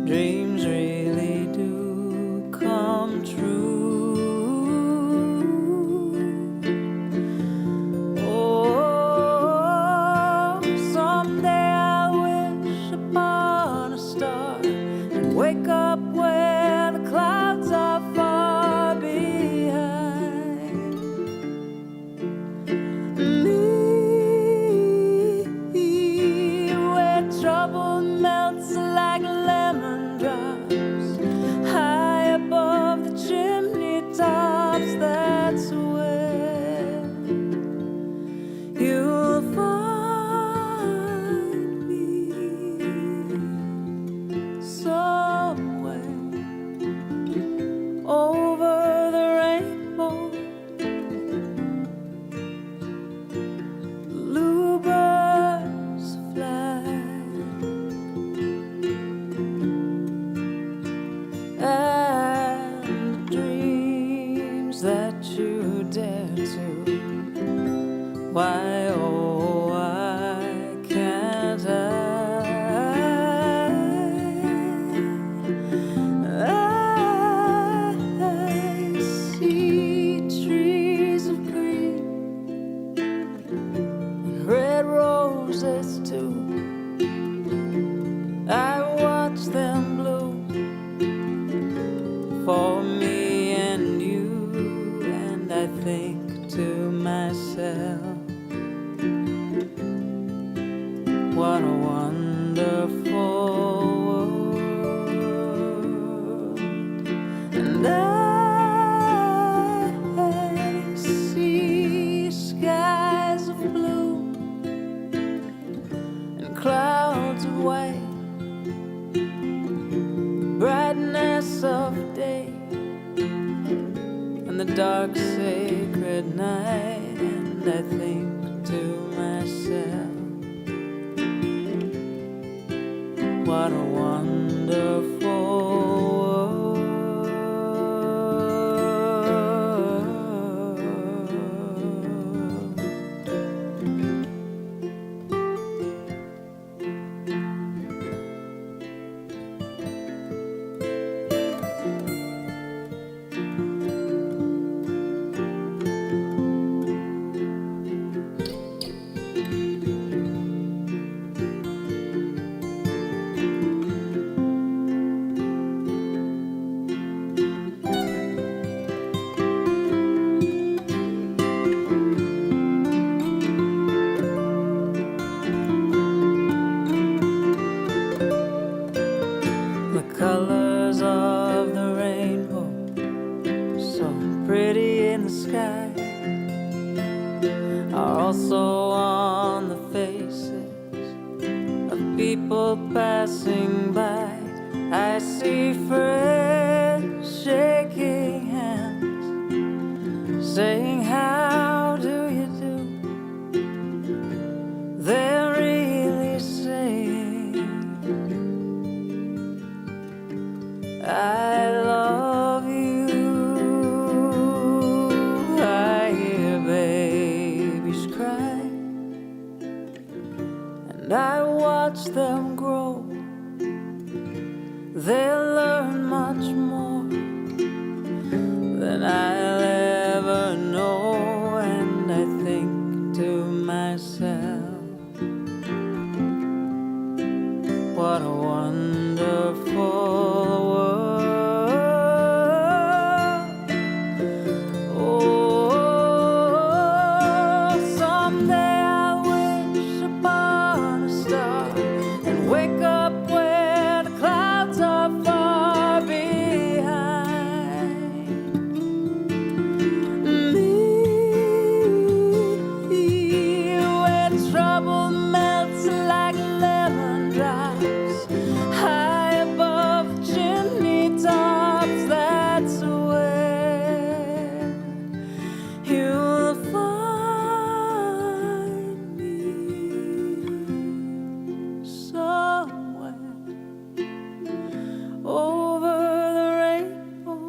dreams really do come true. Oh, someday I'll wish upon a star and wake up where the clouds are far behind me, where trouble melts like lemon drops high above the chimney tops. That's where you'll find me, somewhere over the rainbow. Bluebirds fly, and dreams that you dare to. Why, oh, why can't I see trees of green and red roses too. I watch them bloom for me and you, and I think to myself, what a wonderful world. And I see skies of blue and clouds of white, brightness of day and the dark sacred night, and I think to myself, what a wonderful world. The colors of the rainbow, so pretty in the sky, are also on the faces of people passing by. I see friends shaking hands, saying, how do you do? They're really saying, I love you. I hear babies cry, and I watch them grow. They'll learn much more than I'll ever know, and I think to myself, what a wonderful world. Oh, someday I'll wish upon a star and wake up where the clouds are far behind me, where trouble melts like lemon drops high above the chimney tops. That's where you'll find me, somewhere over the rainbow,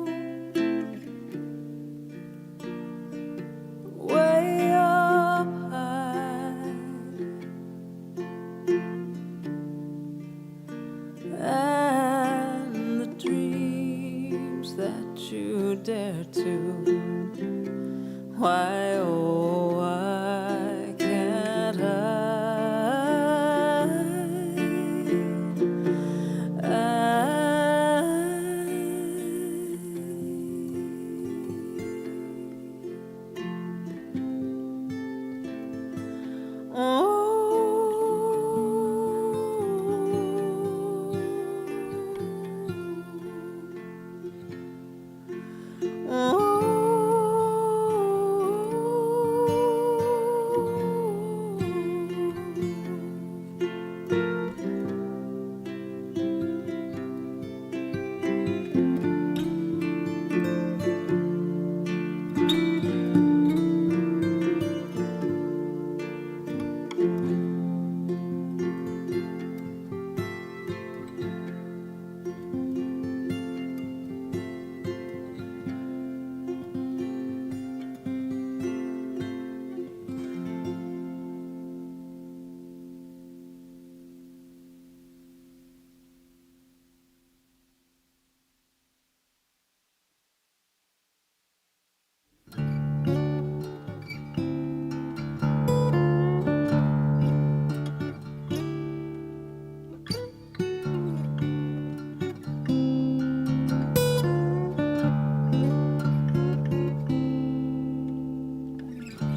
way up high. And that you dare to. Why, oh, why can't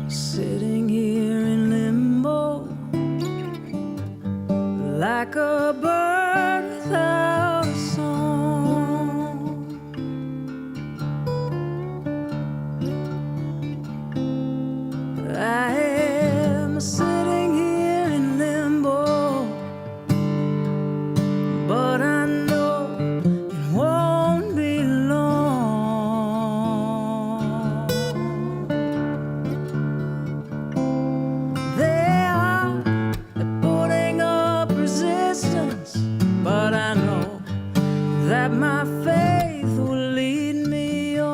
sitting here in limbo, like a bird without a song. I am sitting here in limbo, but I know it won't be long. They are putting up resistance, but I know that my faith will lead me on.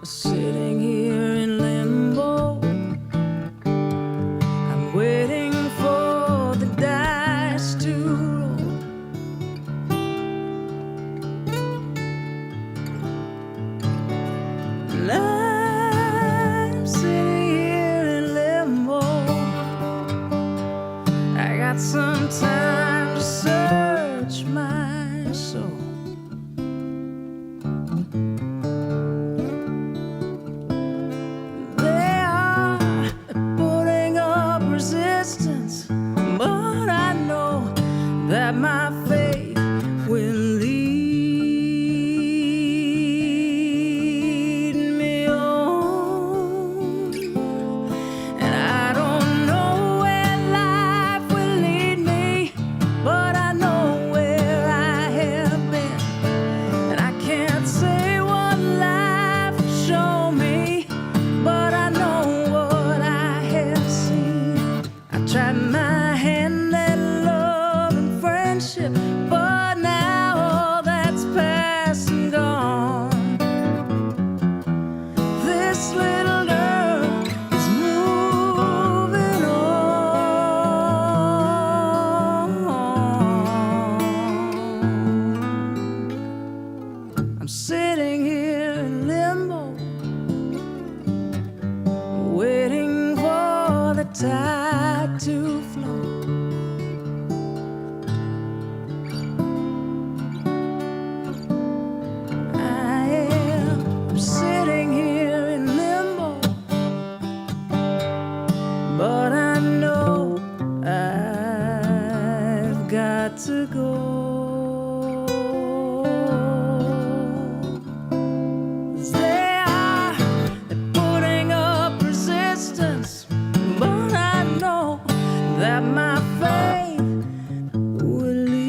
Sitting here in limbo, I'm waiting for the dice to roll. And I'm sitting here in limbo. I got some time to search my soul. They are putting up resistance, but I know that my faith will lead me on. And I don't know where life will lead me, but I know where I have been. And I can't say what life will show me, but I know what I have seen. I tried my hand at love and friendship, but now all that's past and gone. This little girl is moving on. I'm sitting here in limbo, waiting for the tide to flow. I'm sitting here in limbo, but I know I've got to go. They are putting up resistance, but I know that my faith will lead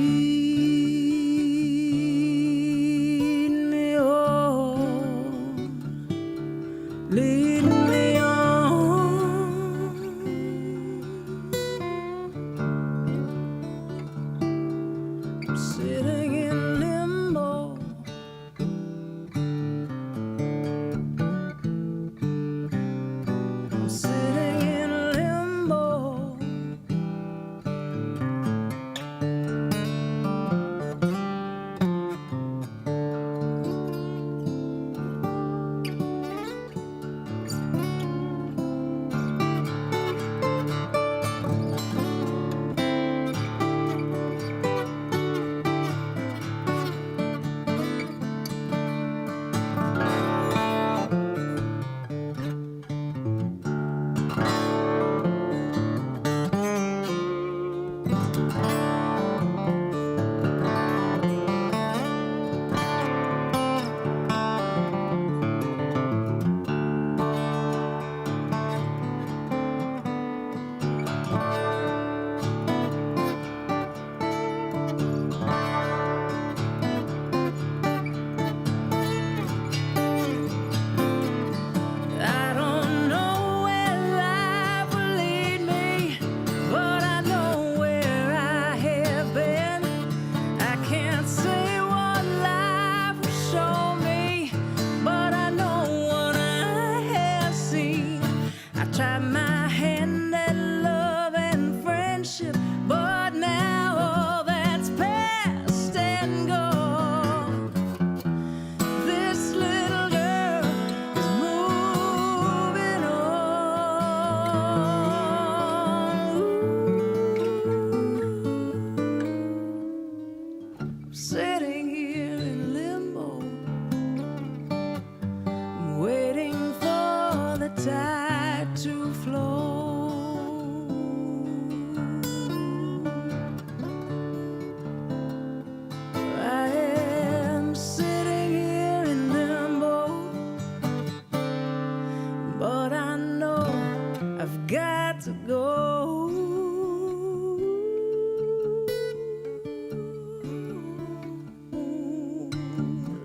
me on, lead me on. tried my hand at love and friendship, but now all that's past and gone. This little girl is moving on. Sitting here in limbo, waiting for the tide to flow. I am sitting here in limbo, but I know I've got to go.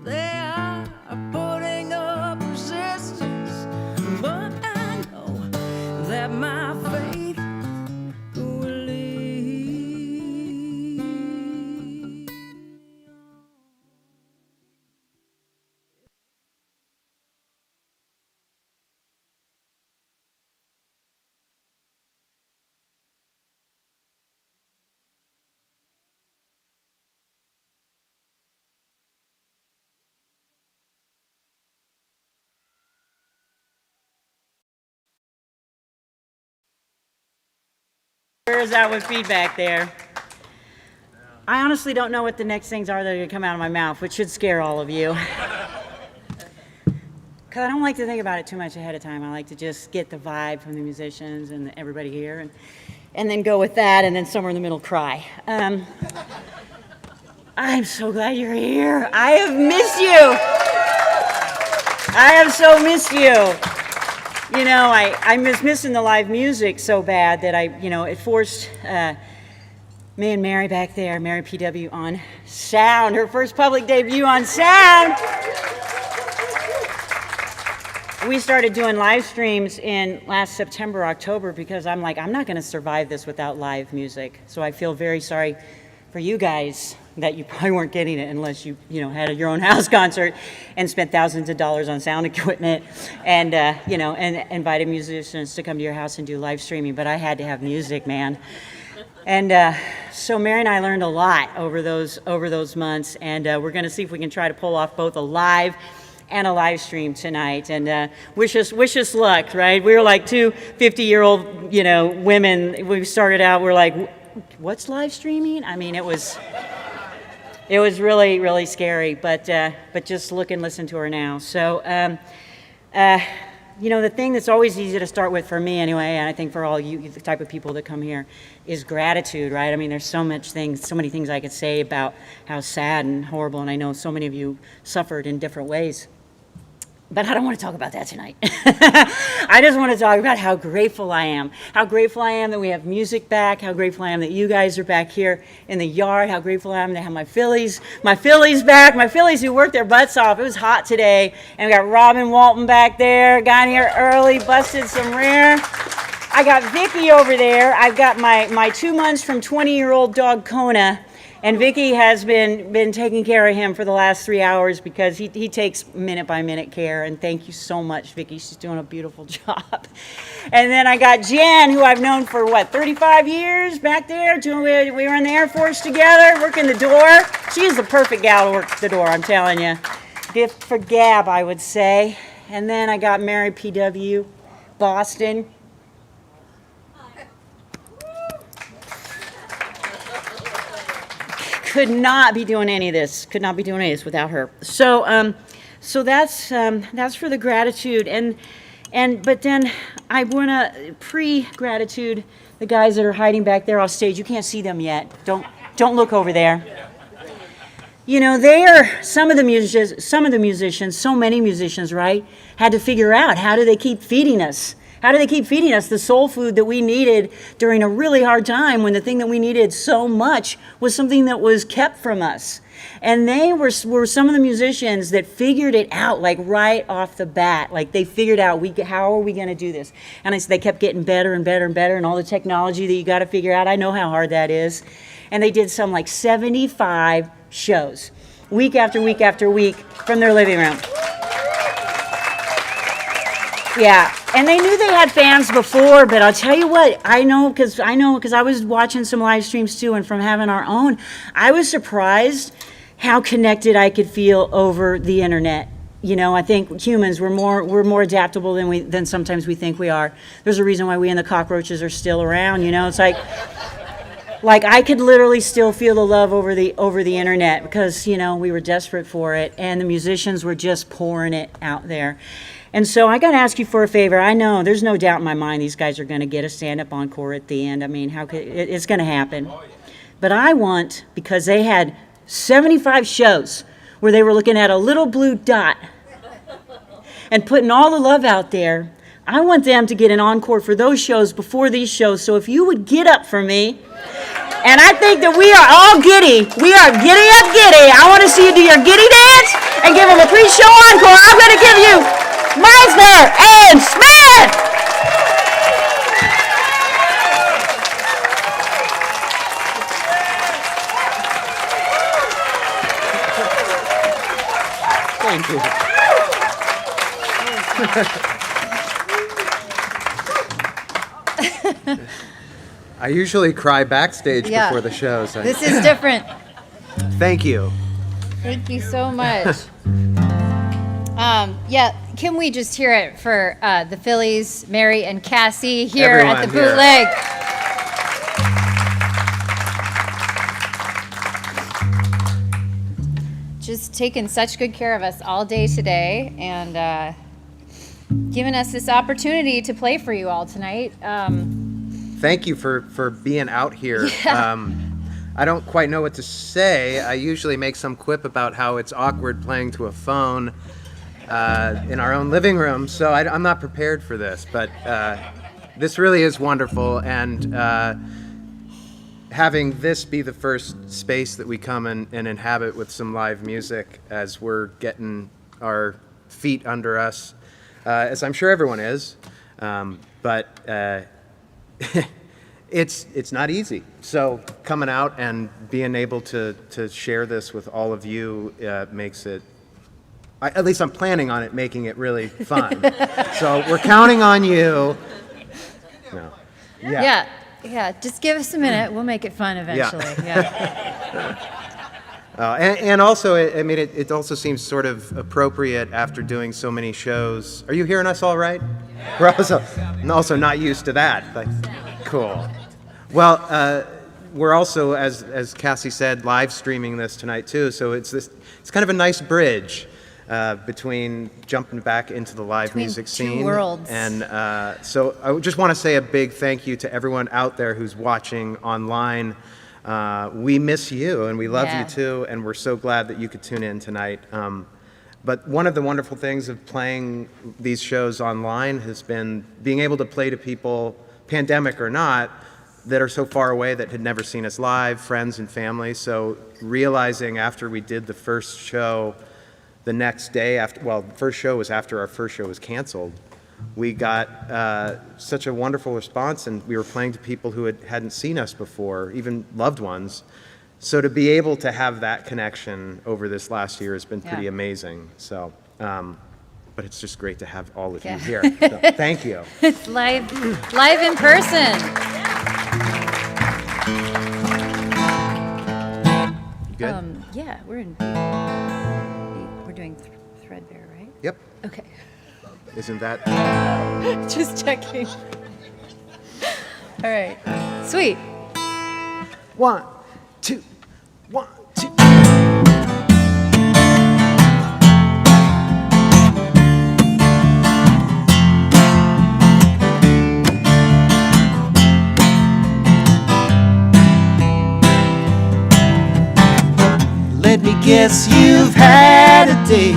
They are putting up resistance, but I know that my faith will lead. Where is that with feedback there? I honestly don't know what the next things are that are going to come out of my mouth, which should scare all of you. Because I don't like to think about it too much ahead of time. I like to just get the vibe from the musicians and everybody here, and then go with that, and then somewhere in the middle cry. I'm so glad you're here. I have missed you. I have so missed you. You know, I miss missing the live music so bad that it forced me and Mary back there, Mary PW, on sound, her first public debut on sound. We started doing live streams in last September, October, because I'm like, I'm not going to survive this without live music. So I feel very sorry for you guys that you probably weren't getting it unless you had your own house concert and spent thousands of dollars on sound equipment and and invited musicians to come to your house and do live streaming. But I had to have music, man. And so Mary and I learned a lot over those months, and we're going to see if we can try to pull off both a live and a live stream tonight. And wish us luck, right? We were like two 50-year-old women. We started out, we're like, what's live streaming? I mean, it was really, really scary, but just look and listen to her now. So, the thing that's always easy to start with for me anyway, and I think for all you, the type of people that come here, is gratitude, right? I mean, there's so many things I could say about how sad and horrible, and I know so many of you suffered in different ways. But I don't want to talk about that tonight. I just want to talk about how grateful I am. How grateful I am that we have music back. How grateful I am that you guys are back here in the yard. How grateful I am to have my Phillies back. My Phillies who worked their butts off. It was hot today. And we got Robin Walton back there. Got here early, busted some rear. I got Vicky over there. I've got my 2 months from 20-year-old dog Kona. And Vicky has been taking care of him for the last 3 hours because he takes minute-by-minute care. And thank you so much, Vicky. She's doing a beautiful job. And then I got Jen, who I've known for, 35 years back there. We were in the Air Force together, working the door. She is the perfect gal to work the door, I'm telling you. Gift for gab, I would say. And then I got Mary PW, Boston. Could not be doing any of this without her. So that's for the gratitude, but then I want to pre-gratitude the guys that are hiding back there off stage. You can't see them yet. Don't look over there. They are some of the musicians, so many musicians, right, had to figure out how do they keep feeding us. How do they keep feeding us the soul food that we needed during a really hard time when the thing that we needed so much was something that was kept from us? And they were some of the musicians that figured it out, like right off the bat. Like they figured out, how are we going to do this? And they kept getting better and better and better, and all the technology that you got to figure out. I know how hard that is. And they did some 75 shows, week after week after week, from their living room. Yeah, and they knew they had fans before, but I'll tell you what, I know because I was watching some live streams too, and from having our own, I was surprised how connected I could feel over the internet. You know, I think humans, we're more adaptable than sometimes we think we are. There's a reason why we and the cockroaches are still around, you know? It's like I could literally still feel the love over the internet because, you know, we were desperate for it, and the musicians were just pouring it out there. And so I got to ask you for a favor. I know there's no doubt in my mind these guys are going to get a stand-up encore at the end. I mean, it's going to happen. But I want, because they had 75 shows where they were looking at a little blue dot and putting all the love out there, I want them to get an encore for those shows before these shows. So if you would get up for me, and I think that we are all giddy. We are giddy up giddy. I want to see you do your giddy dance and give them a pre-show encore. I'm going to give you Misner and Smith. Thank you. I usually cry backstage before the shows. This is different. Thank you. Thank you so much. Can we just hear it for the Phillies, Mary and Cassie here Everyone at the here. Bootleg? Just taking such good care of us all day today and giving us this opportunity to play for you all tonight. Thank you for being out here. I don't quite know what to say. I usually make some quip about how it's awkward playing to a phone in our own living room, so I'm not prepared for this, but this really is wonderful, and having this be the first space that we come and inhabit with some live music as we're getting our feet under us, as I'm sure everyone is, but it's not easy. So coming out and being able to share this with all of you makes it, at least I'm planning on it making it really fun. So we're counting on you. No. Yeah, just give us a minute. We'll make it fun eventually. And also, I mean, it also seems sort of appropriate after doing so many shows. Are you hearing us all right? We're also not used to that. Like, cool. Well, we're also, as Cassie said, live streaming this tonight too. So it's kind of a nice bridge between jumping back into the live music scene. Two worlds. And so I just want to say a big thank you to everyone out there who's watching online. We miss you and we love you too, and we're so glad that you could tune in tonight. But one of the wonderful things of playing these shows online has been being able to play to people, pandemic or not, that are so far away that had never seen us live, friends and family. So realizing after we did the first show, the next day after, well, the first show was after our first show was canceled, we got such a wonderful response, and we were playing to people who hadn't seen us before, even loved ones. So to be able to have that connection over this last year has been pretty amazing. So, but it's just great to have all of you here. So, thank you. It's live in person. Good? Yeah, we're doing Threadbare, right? Yep. Okay. Isn't that? Just checking. All right. Sweet. 1, 2, 1, 2. Let me guess, you've had a day.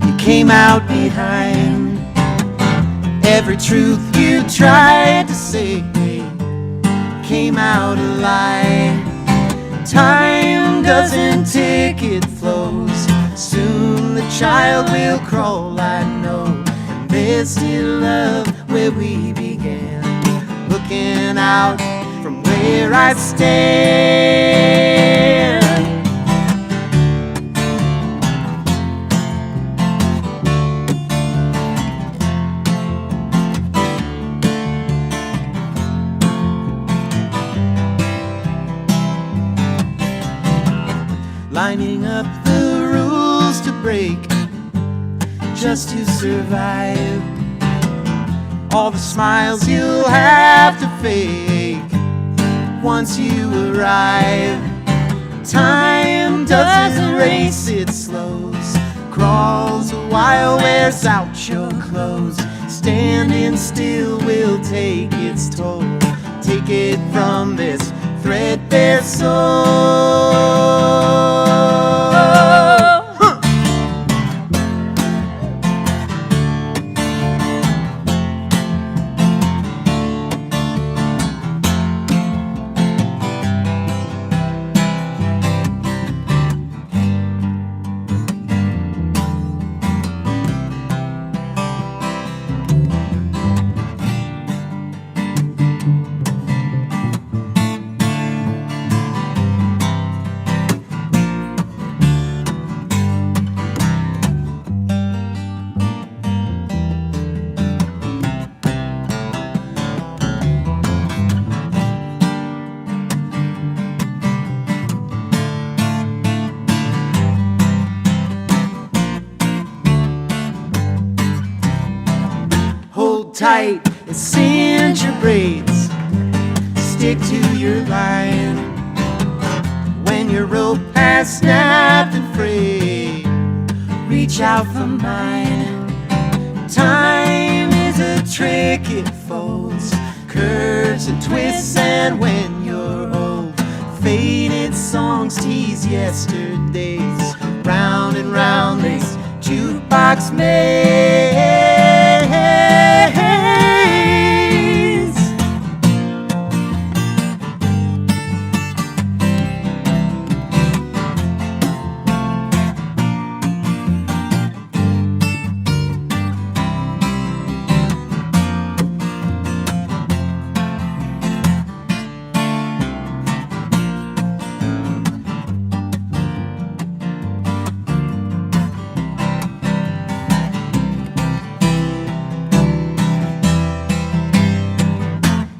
You came out behind every truth you tried to say. Came out alive. Time doesn't tick, it flows. Soon the child will crawl, I know. And there's still love where we began. Looking out from where I stand. just to survive. All the smiles you'll have to fake once you arrive. Time doesn't race, it slows, crawls a while, wears out your clothes. Standing still will take its toll. Take it from this threadbare soul. Tight and cinch your braids, stick to your line. When your rope has snapped and frayed, reach out for mine. Time is a trick, it folds, curves and twists, and when you're old, faded songs tease yesterdays. Round and round this jukebox maze.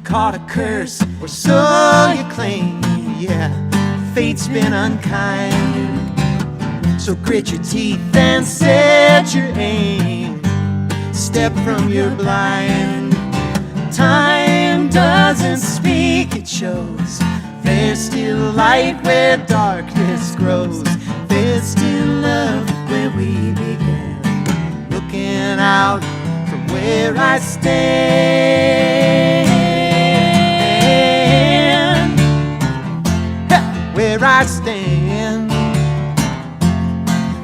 Caught a curse, or so you claim. Yeah, fate's been unkind. So grit your teeth and set your aim. Step from your blind. Time doesn't speak, it shows. There's still light where darkness grows. There's still love where we began. Looking out from where I stand. Where I stand,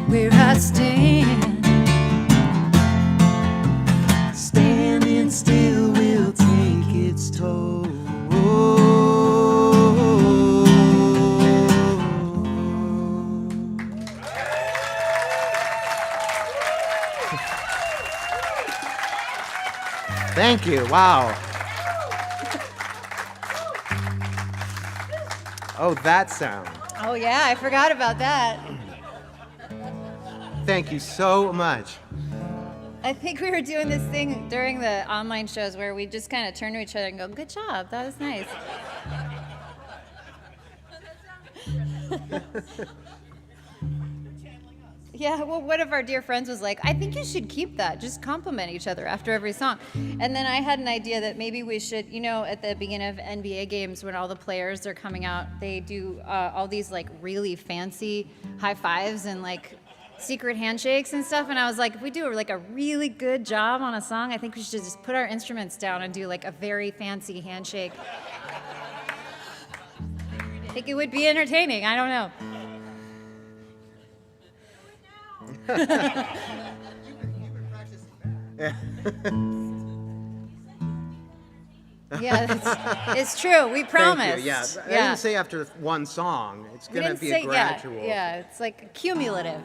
Where I stand. standing still will take its toll. Thank you. Wow. Oh, that sound. Oh yeah, I forgot about that. Thank you so much. I think we were doing this thing during the online shows where we just kind of turn to each other and go, "Good job, that was nice." Yeah, well, one of our dear friends was like, "I think you should keep that. Just compliment each other after every song." And then I had an idea that maybe we should, you know, at the beginning of NBA games when all the players are coming out, they do all these like really fancy high fives and like secret handshakes and stuff. And I was like, if we do like a really good job on a song, I think we should just put our instruments down and do like a very fancy handshake. I think it would be entertaining. I don't know. Yeah, it's true. We promised. Thank you. Yeah. I didn't say after one song. It's We going to didn't be say a gradual. Yeah, it's like cumulative.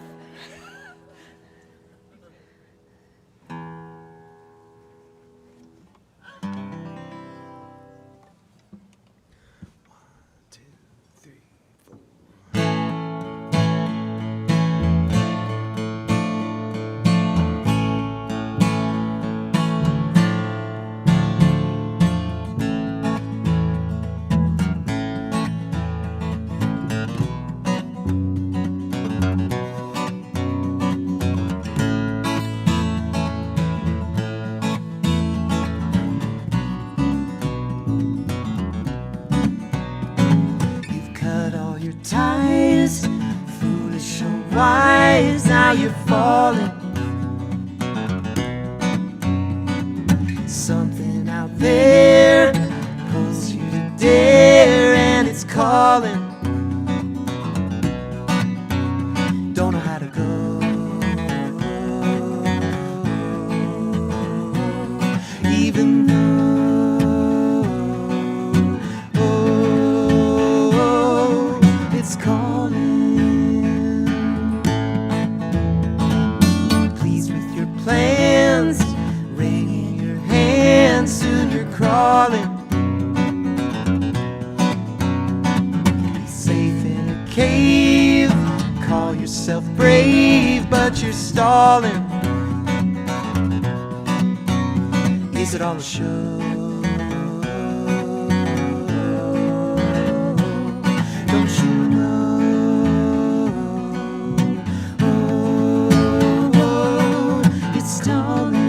now you're falling. Something out there pulls you to dare, and it's calling. Don't know how to go. Even though it's calling. Pleased with your plans, ring in your hand, soon you're crawling. Be safe in a cave, call yourself brave, but you're stalling. Is it all a show? Don't you know? It's stalling.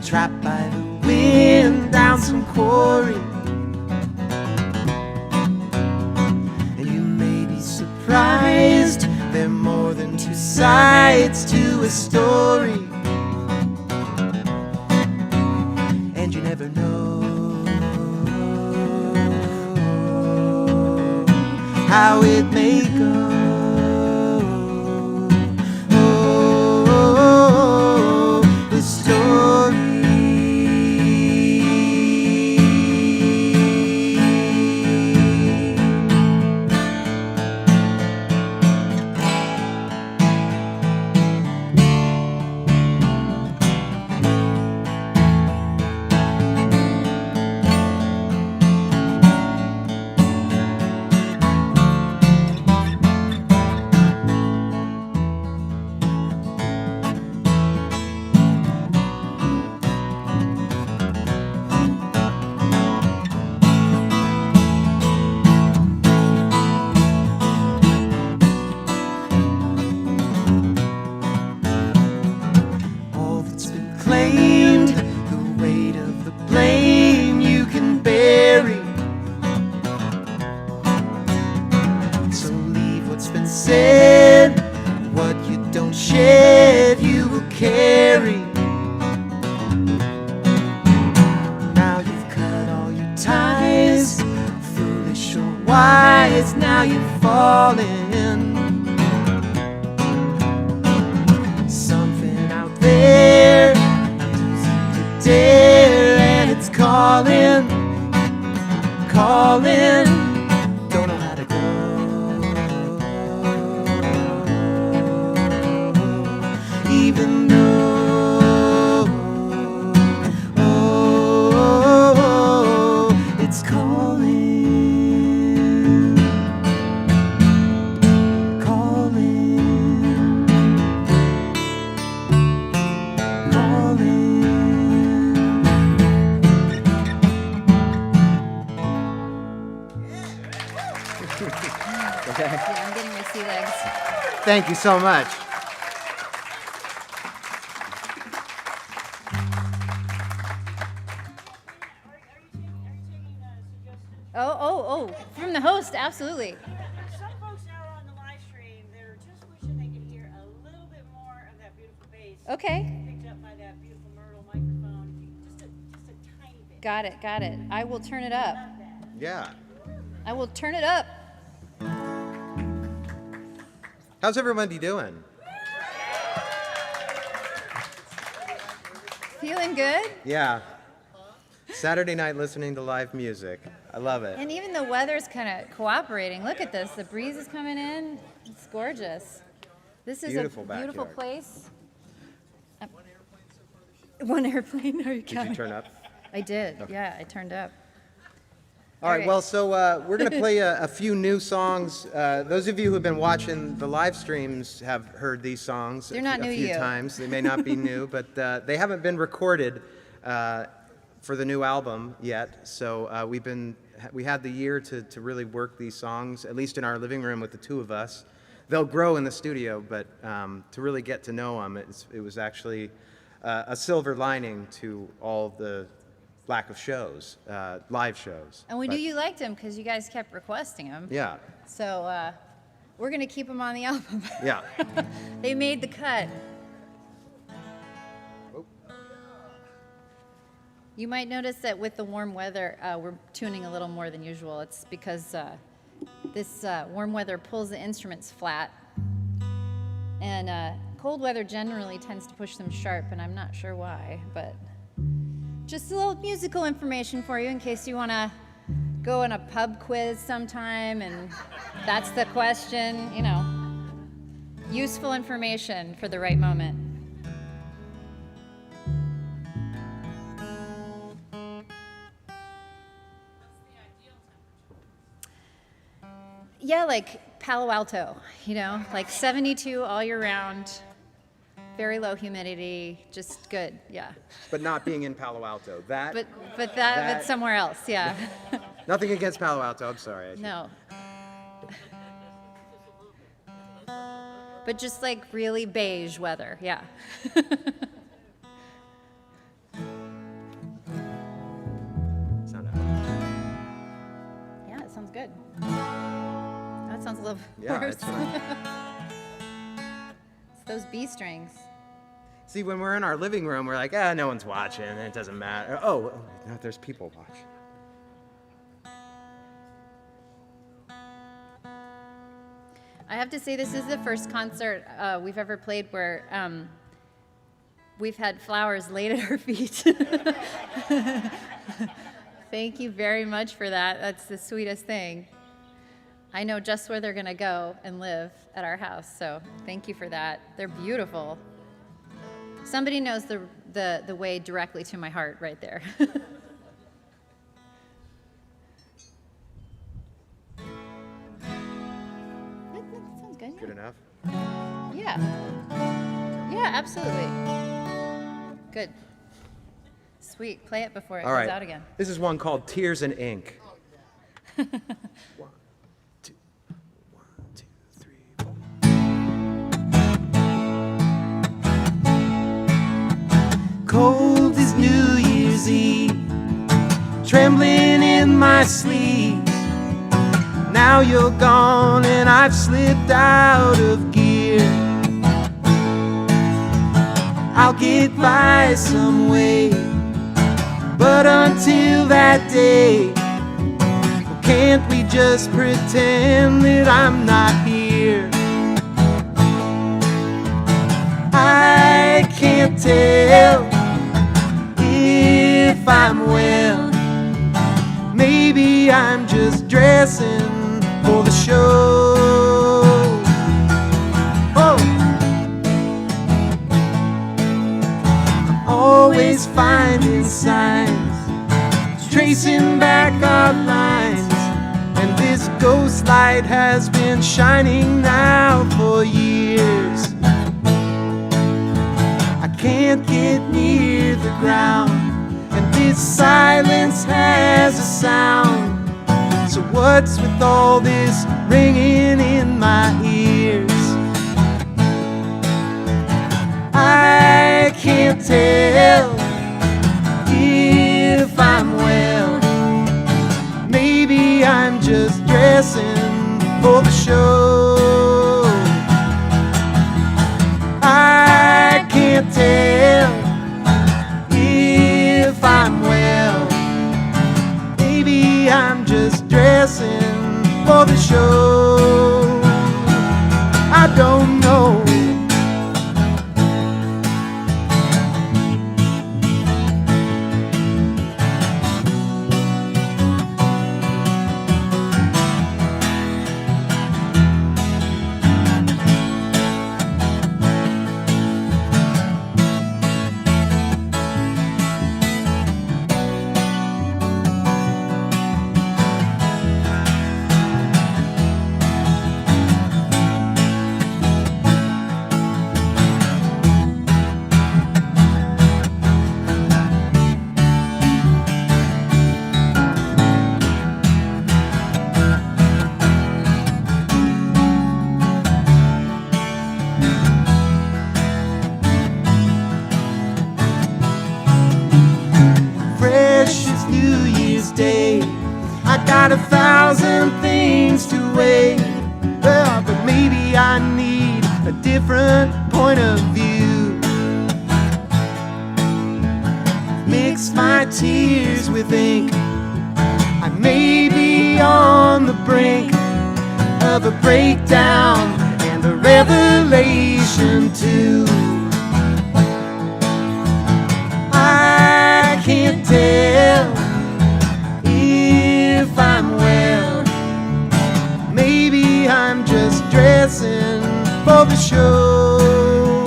Trapped by the wind down some quarry, and you may be surprised there are more than two sides to a story, and you never know how it may go. The story. Said what you don't shed, you will carry. Now you've cut all your ties, foolish or wise. Now you're falling. Something out there to dare, and it's calling, calling. Don't know how to go. Even though it's calling, calling, calling. Okay. Yeah, I'm getting my sea legs. Thank you so much. Oh, from the host, absolutely. Some folks now are on the live stream, they're just wishing they could hear a little bit more of that beautiful bass. Okay, Picked up by that beautiful Myrtle microphone. Just a tiny bit. got it. I will turn it up. Yeah. I will turn it up. How's everybody doing? Feeling good? Yeah. Saturday night listening to live music. I love it. And even the weather's kind of cooperating. Look at this. The breeze is coming in. It's gorgeous. This is Beautiful a beautiful backyard. place. One airplane? Are you Did you counting? turn up? I did. Yeah, I turned up. All right, right. well, so we're going to play a few new songs. Those of you who have been watching the live streams have heard these songs They're not a new to few you. times. They may not be new, but they haven't been recorded for the new album yet. So we had the year to really work these songs, at least in our living room with the two of us. They'll grow in the studio, but to really get to know them, it was actually a silver lining to all the lack of shows, live shows. And we But, knew you liked them because you guys kept requesting them. Yeah, So we're going to keep them on the album. yeah. They made the cut. Oh. You might notice that with the warm weather, we're tuning a little more than usual. It's because this warm weather pulls the instruments flat. And cold weather generally tends to push them sharp, and I'm not sure why, but just a little musical information for you in case you want to go in a pub quiz sometime and that's the question, you know. Useful information for the right moment. Yeah, like Palo Alto, you know, like 72 all year round, very low humidity, just good, yeah. But not being in Palo Alto. But somewhere else, yeah. Nothing against Palo Alto, I'm sorry. No. But just like really beige weather, yeah. Sound out. Yeah, it sounds good. That sounds a little Yeah, worse. it's fine. It's those B strings. See, when we're in our living room, we're like, no one's watching, and it doesn't matter. Oh, no, there's people watching. I have to say, this is the first concert we've ever played where we've had flowers laid at our feet. Thank you very much for that. That's the sweetest thing. I know just where they're going to go and live at our house, so thank you for that. They're beautiful. Somebody knows the way directly to my heart right there. That sounds good. Good enough? Yeah. Yeah, absolutely. Good. Sweet. Play it before it All goes right. out again. This is one called Tears and Ink. One, two, 3, 4. Cold as New Year's Eve, trembling in my sleeves. Now you're gone and I've slipped out of gear. I'll get by some way, but until that day, can't we just pretend that I'm not here? I can't tell if I'm well. Maybe I'm just dressing for the show. Oh, always finding signs, tracing back our lines, and this ghost light has been shining now for years. I can't get near the ground, and this silence has a sound. So what's with all this ringing in my ears? I can't tell if I'm well. Maybe I'm just dressing for the show. I can't tell if I'm well. Maybe I'm just dressing for the show. I don't know. got 1,000 things to weigh. Well, but maybe I need a different point of view. Mix my tears with ink. I may be on the brink of a breakdown and a revelation too. I can't tell if I'm well. Maybe I'm just dressing for the show.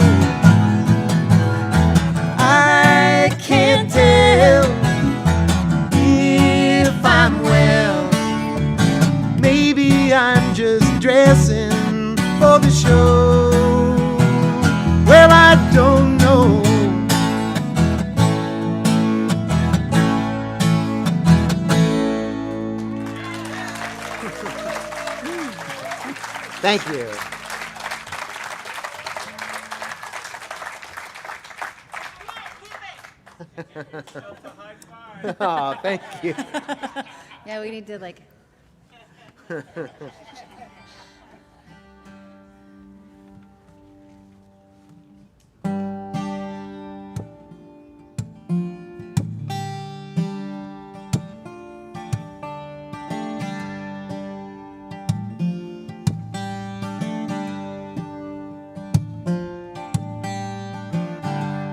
I can't tell if I'm well. Maybe I'm just dressing for the show. Well, I don't know. Thank you. Oh, thank you. Yeah, we need to like.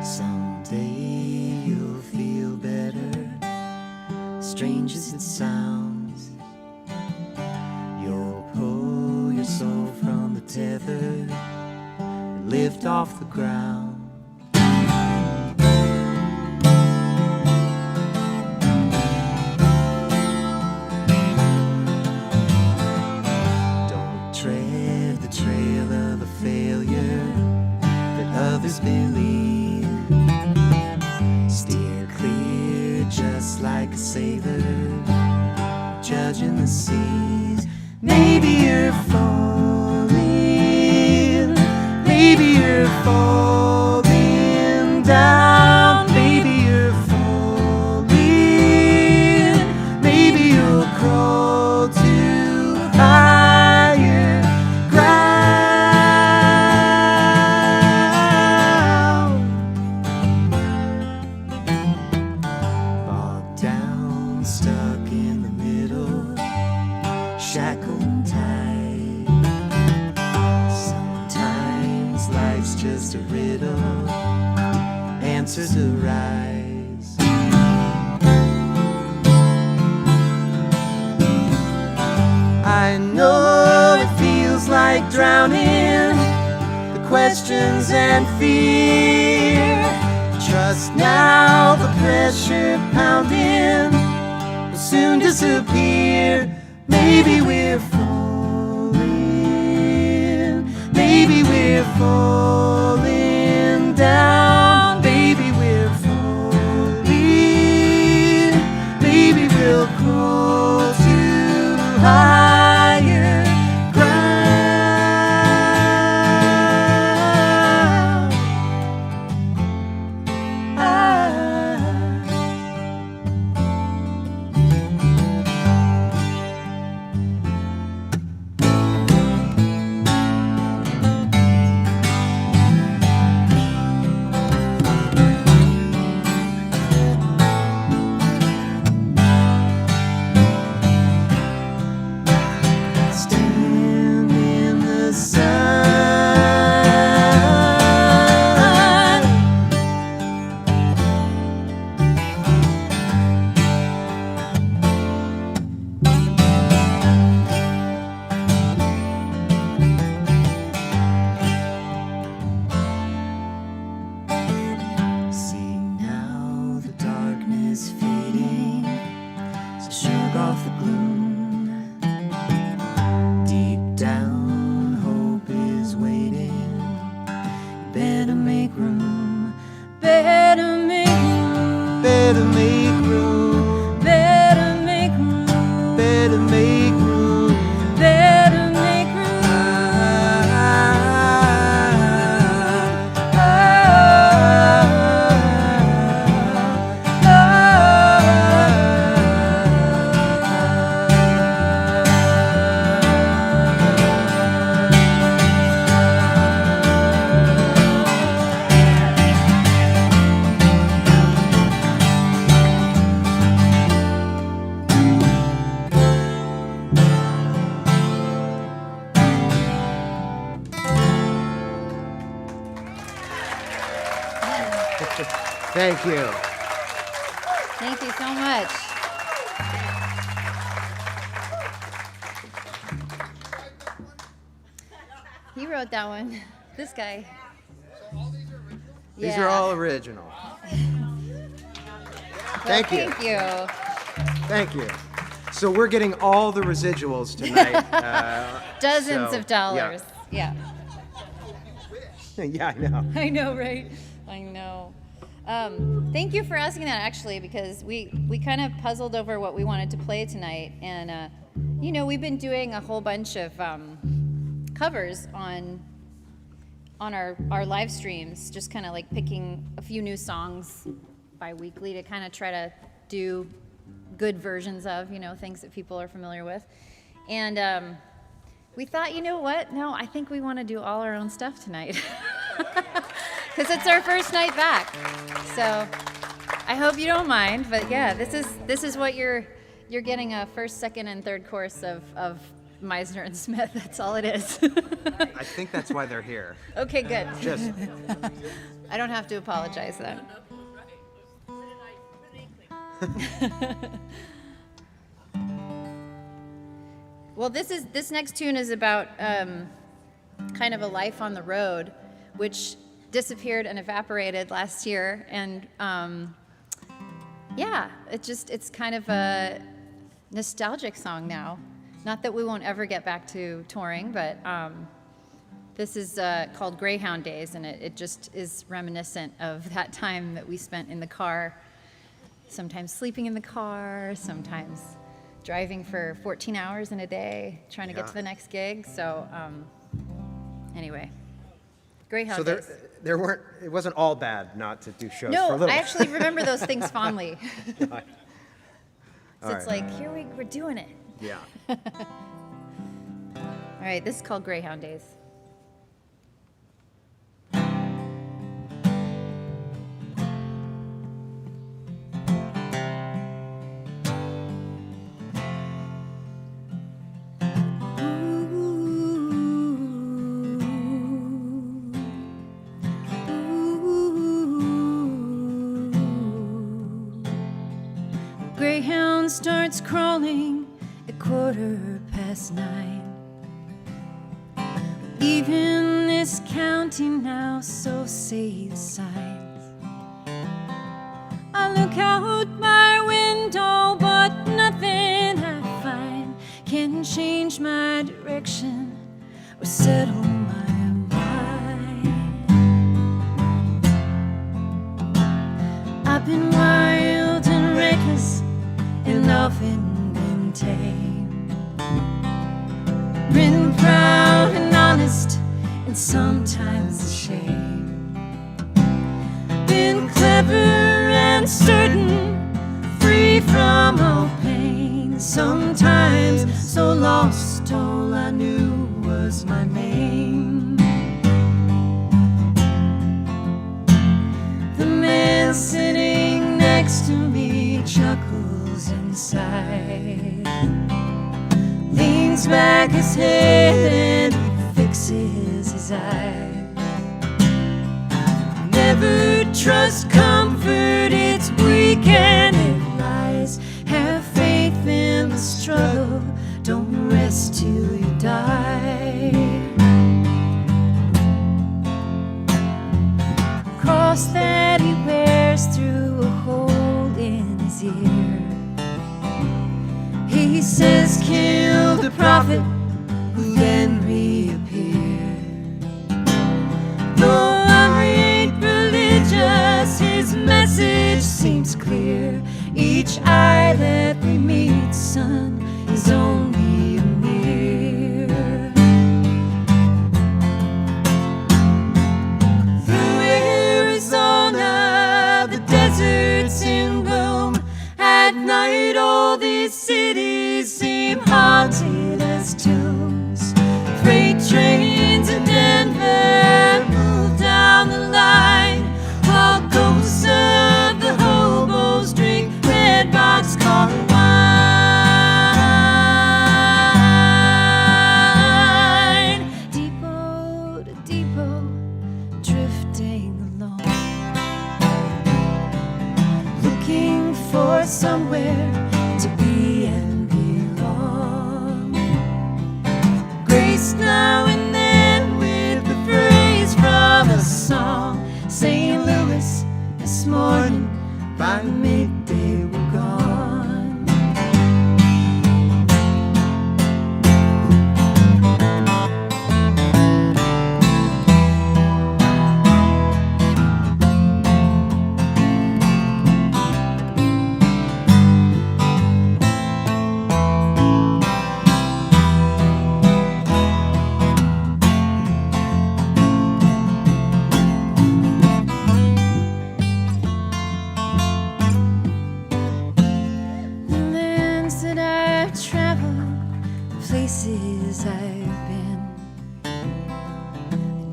Someday you'll feel better, strange as it sounds. You'll pull your soul from the tether and lift off the ground. Don't tread the trail of a failure that others believe. Steer clear just like a sailor judging the seas. Maybe you're falling, maybe you're falling down, maybe you're falling, maybe you'll crawl to higher ground. Bogged down, stuck in the middle, shackled and tied. Sometimes life's just a riddle, answers arise. I know it feels like drowning, the questions and fear. Trust now, the pressure pounding will soon disappear. Maybe we're falling, maybe we're falling down, maybe we're falling, maybe we'll crawl to higher ground. Thank you. Thank you so much. He wrote that one. This guy. These are all original. Thank you. Thank you. Thank you. So we're getting all the residuals tonight. Dozens so, of dollars. Yeah. Yeah, I know. I know, right? I know. Thank you for asking that, actually, because we kind of puzzled over what we wanted to play tonight. And, we've been doing a whole bunch of covers on our live streams, just kind of like picking a few new songs bi-weekly to kind of try to do good versions of, things that people are familiar with. And we thought, you know what? No, I think we want to do all our own stuff tonight. Because it's our first night back. So I hope you don't mind, but yeah, this is what you're getting, a first, second, and third course of Misner and Smith. That's all it is. I think that's why they're here. Okay, good. Just I don't have to apologize then. Well, this next tune is about kind of a life on the road, which disappeared and evaporated last year, and it's kind of a nostalgic song now. Not that we won't ever get back to touring, but this is called Greyhound Days, and it just is reminiscent of that time that we spent in the car, sometimes sleeping in the car, sometimes driving for 14 hours in a day, trying to get to the next gig. So anyway, Greyhound Days. So it wasn't all bad not to do shows for a No, little I bit. actually remember those things fondly. So All it's right. like, here we're doing it. Yeah. All right, this is called Greyhound Days. Greyhound starts crawling at 9:15. Even this county now, so say the signs. I look out my window, but nothing I find can change my direction or settle my mind. I've been wild and reckless and often been tame, been proud and honest and sometimes ashamed, been clever and certain, free from all pain, sometimes so lost all I knew was my name. The man sitting next to me chuckles inside, leans back his head and fixes his eyes. Never trust comfort, it's weak and it lies. Have faith in the struggle, don't rest till you die. Cross that he wears through a hole in his ear, he says, kill the prophet who then reappeared. Though I ain't religious, his message seems clear. Each eye that we meet, son, is only a mirror. Through Arizona, the desert's in bloom. At night, all these cities seem haunted as tombs. Freight trains in Denver move down the line, while ghosts of the hobos drink red boxcar wine. Depot to depot, drifting along. graced now and then with the phrase from a song. St. Louis this morning, by midday we're gone. Places I've been, I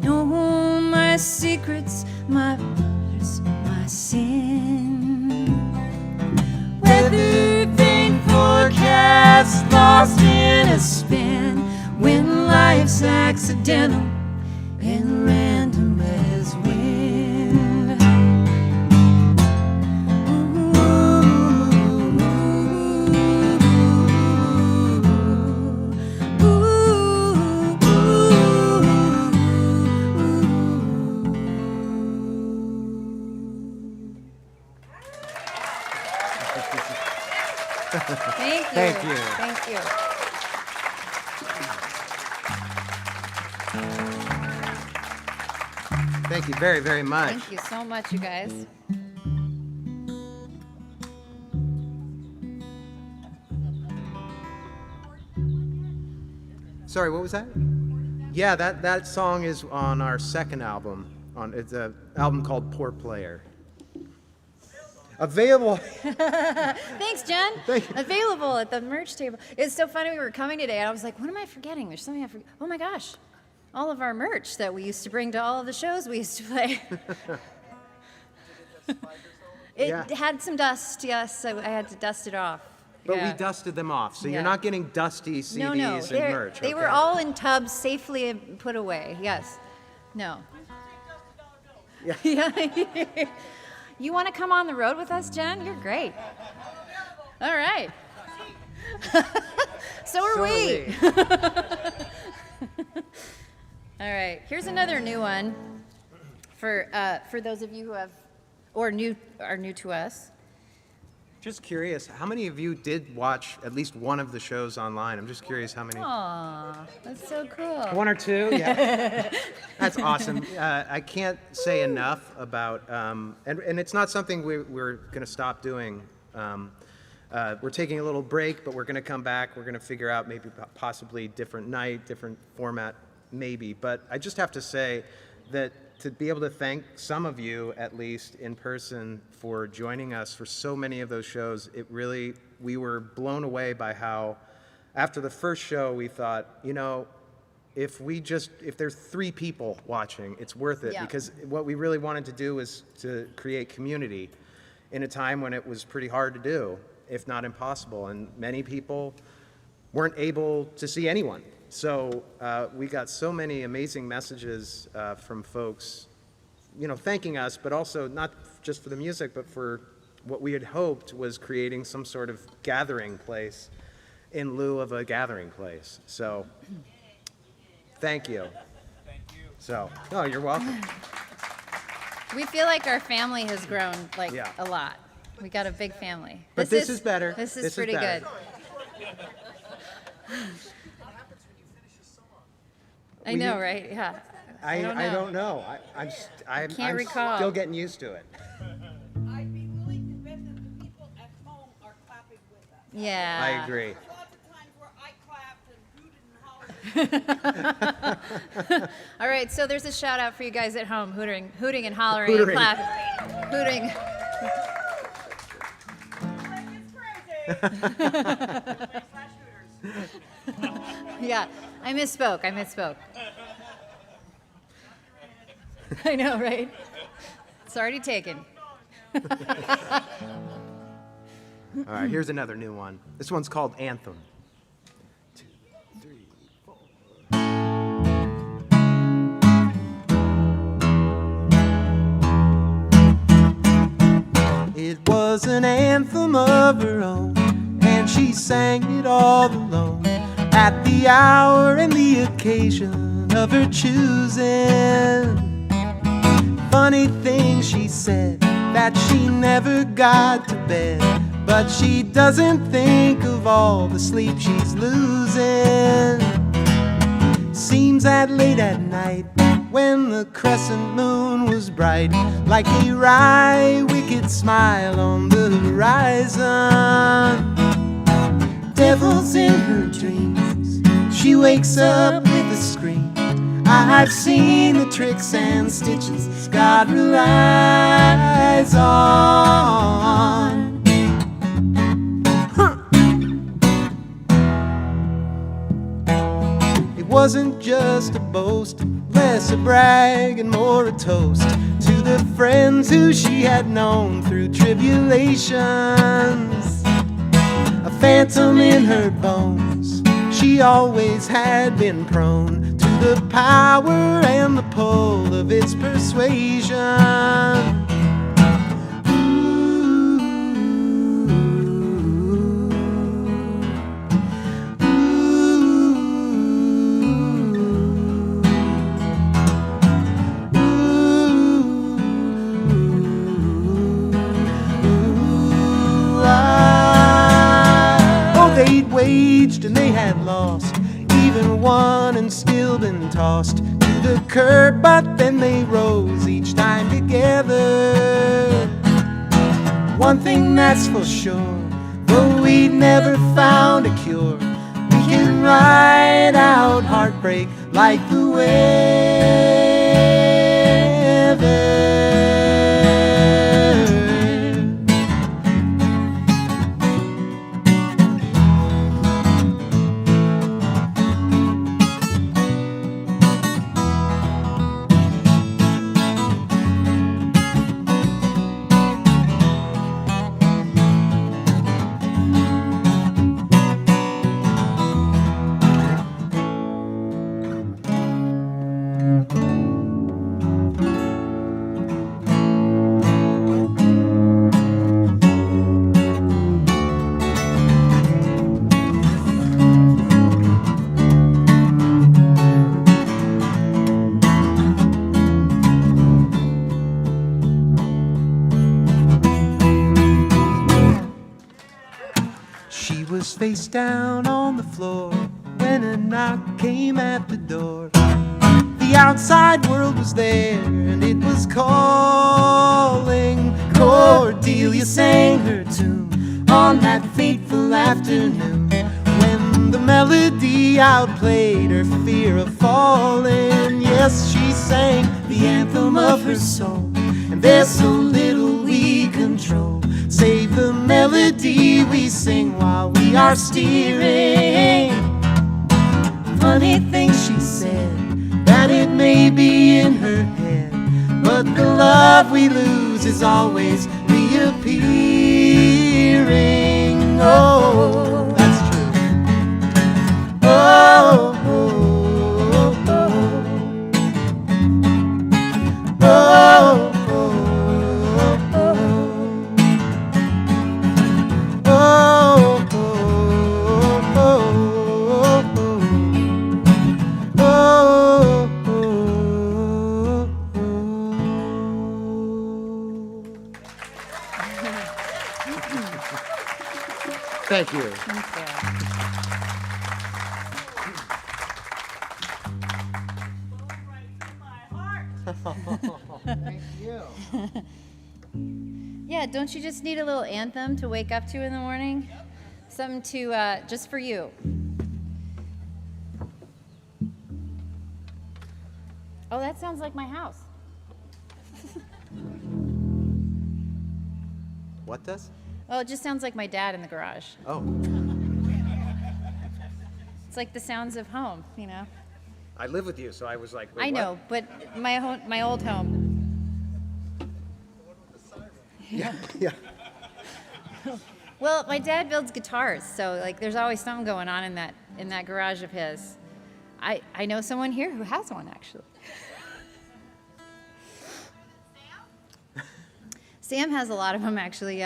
know my secrets, my borders, my sin. Weather vane forecast lost in a spin, when life's accidental and random as wind. Thank you. Thank you. Thank you. Thank you very, very much. Thank you so much, you guys. Sorry, what was that? Yeah, that song is on our second album. It's an album called Poor Player. Available. Thanks, Jen. Thank you. Available at the merch table. It's so funny, we were coming today, and I was like, what am I forgetting? There's something I forget. Oh my gosh. All of our merch that we used to bring to all of the shows we used to play. It Yeah. had some dust, yes, so I had to dust it off. But Yeah. we dusted them off, so Yeah. you're not getting dusty CDs No, no, and merch. they were okay? all in tubs, safely put away. Yes. No. Yeah. Yeah. You want to come on the road with us, Jen? You're great. All right. So are we. All right. Here's another new one for those of you who have or are new to us. Just curious, how many of you did watch at least one of the shows online? I'm just curious how many. Aw, that's so cool. One or two, yeah. That's awesome. I can't say enough about, and it's not something we're going to stop doing. We're taking a little break, but we're going to come back. We're going to figure out maybe possibly different night, different format, maybe. But I just have to say that to be able to thank some of you, at least in person, for joining us for so many of those shows, we were blown away by how, after the first show, we thought, you know, if there's 3 people watching, it's worth it. Yeah. Because what we really wanted to do was to create community in a time when it was pretty hard to do, if not impossible. And many people weren't able to see anyone. So we got so many amazing messages from folks, you know, thanking us, but also not just for the music, but for what we had hoped was creating some sort of gathering place in lieu of a gathering place. So thank you. Thank you. So, no, you're welcome. We feel like our family has grown Yeah. a lot. We got a big family. But this is better. This is This is pretty better. good. I know, right? Yeah. I don't know. I'm Can't recall. still getting used to it. I'd be willing to bet that the people at home are clapping with us. Yeah. I agree. There's lots of times where I clapped and hooted and hollered. All right, so there's a shout out for you guys at home, hooting and hollering Hootering. and clapping. Hooting. Yeah, I misspoke. I know, right? It's already taken. All right, here's another new one. This one's called Anthem. 2, 3, 4. It was an anthem of her own, and she sang it all alone. at the hour and the occasion of her choosing. Funny thing she said, that she never got to bed, but she doesn't think of all the sleep she's losing. Seems that late at night, when the crescent moon was bright, like a wry, wicked smile on the horizon. Devils in her dreams, she wakes up with a scream. I've seen the tricks and stitches God relies on. It wasn't just a boast, less a brag and more a toast to the friends who she had known through tribulations. A phantom in her bones, she always had been prone to the power and the pull of its persuasion. They'd waged and they had lost, even won and still been tossed to the curb, but then they rose each time together. One thing that's for sure, though we'd never found a cure, we can ride out heartbreak like the weather. Face down on the floor when a knock came at the door. The outside world was there and it was calling. Cordelia sang her tune on that fateful afternoon when the melody outplayed her fear of falling. Yes, she sang the anthem of her soul, and there's so little we control save the melody we sing while we are steering. Funny thing she said, that it may be in her head, but the love we lose is always reappearing. Oh, that's true. Oh, oh, oh, oh, oh. Thank you. Thank you. Yeah, don't you just need a little anthem to wake up to in the morning? Yep. Something to, just for you. Oh, that sounds like my house. What does? Oh, it just sounds like my dad in the garage. Oh, It's like the sounds of home, you know? I live with you, so I was like, wait, I know, but my old home. Yeah, yeah. Well, my dad builds guitars, so like there's always something going on in that garage of his. I know someone here who has one actually. Sam has a lot of them actually.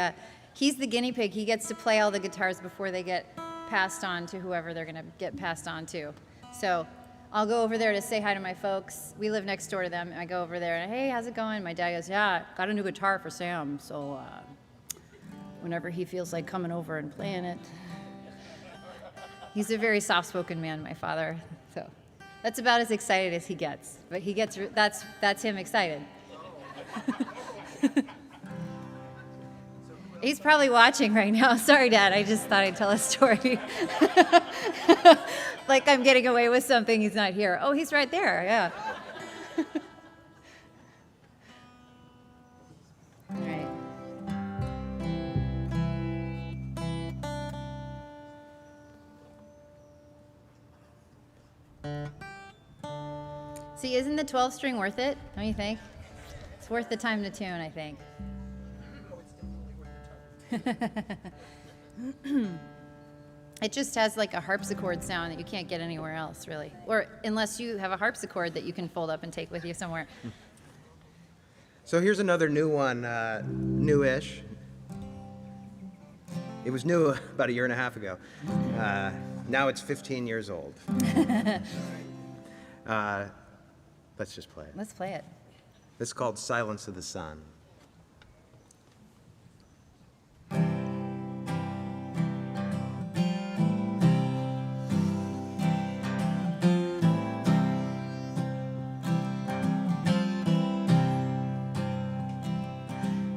He's the guinea pig. He gets to play all the guitars before they get passed on to whoever they're going to get passed on to. So I'll go over there to say hi to my folks. We live next door to them. I go over there and, hey, how's it going? My dad goes, yeah, got a new guitar for Sam. So whenever he feels like coming over and playing it. He's a very soft-spoken man, my father. So that's about as excited as he gets. But he gets, that's him excited. He's probably watching right now. Sorry, Dad, I just thought I'd tell a story. Like I'm getting away with something, he's not here. Oh, he's right there, yeah. All right. See, isn't the 12 string worth it? Don't you think? It's worth the time to tune, I think. It just has like a harpsichord sound that you can't get anywhere else, really. Or unless you have a harpsichord that you can fold up and take with you somewhere. So here's another new one, newish. It was new about a year and a half ago. Now it's 15 years old. Let's just play it. Let's play it. This is called Silence of the Sun.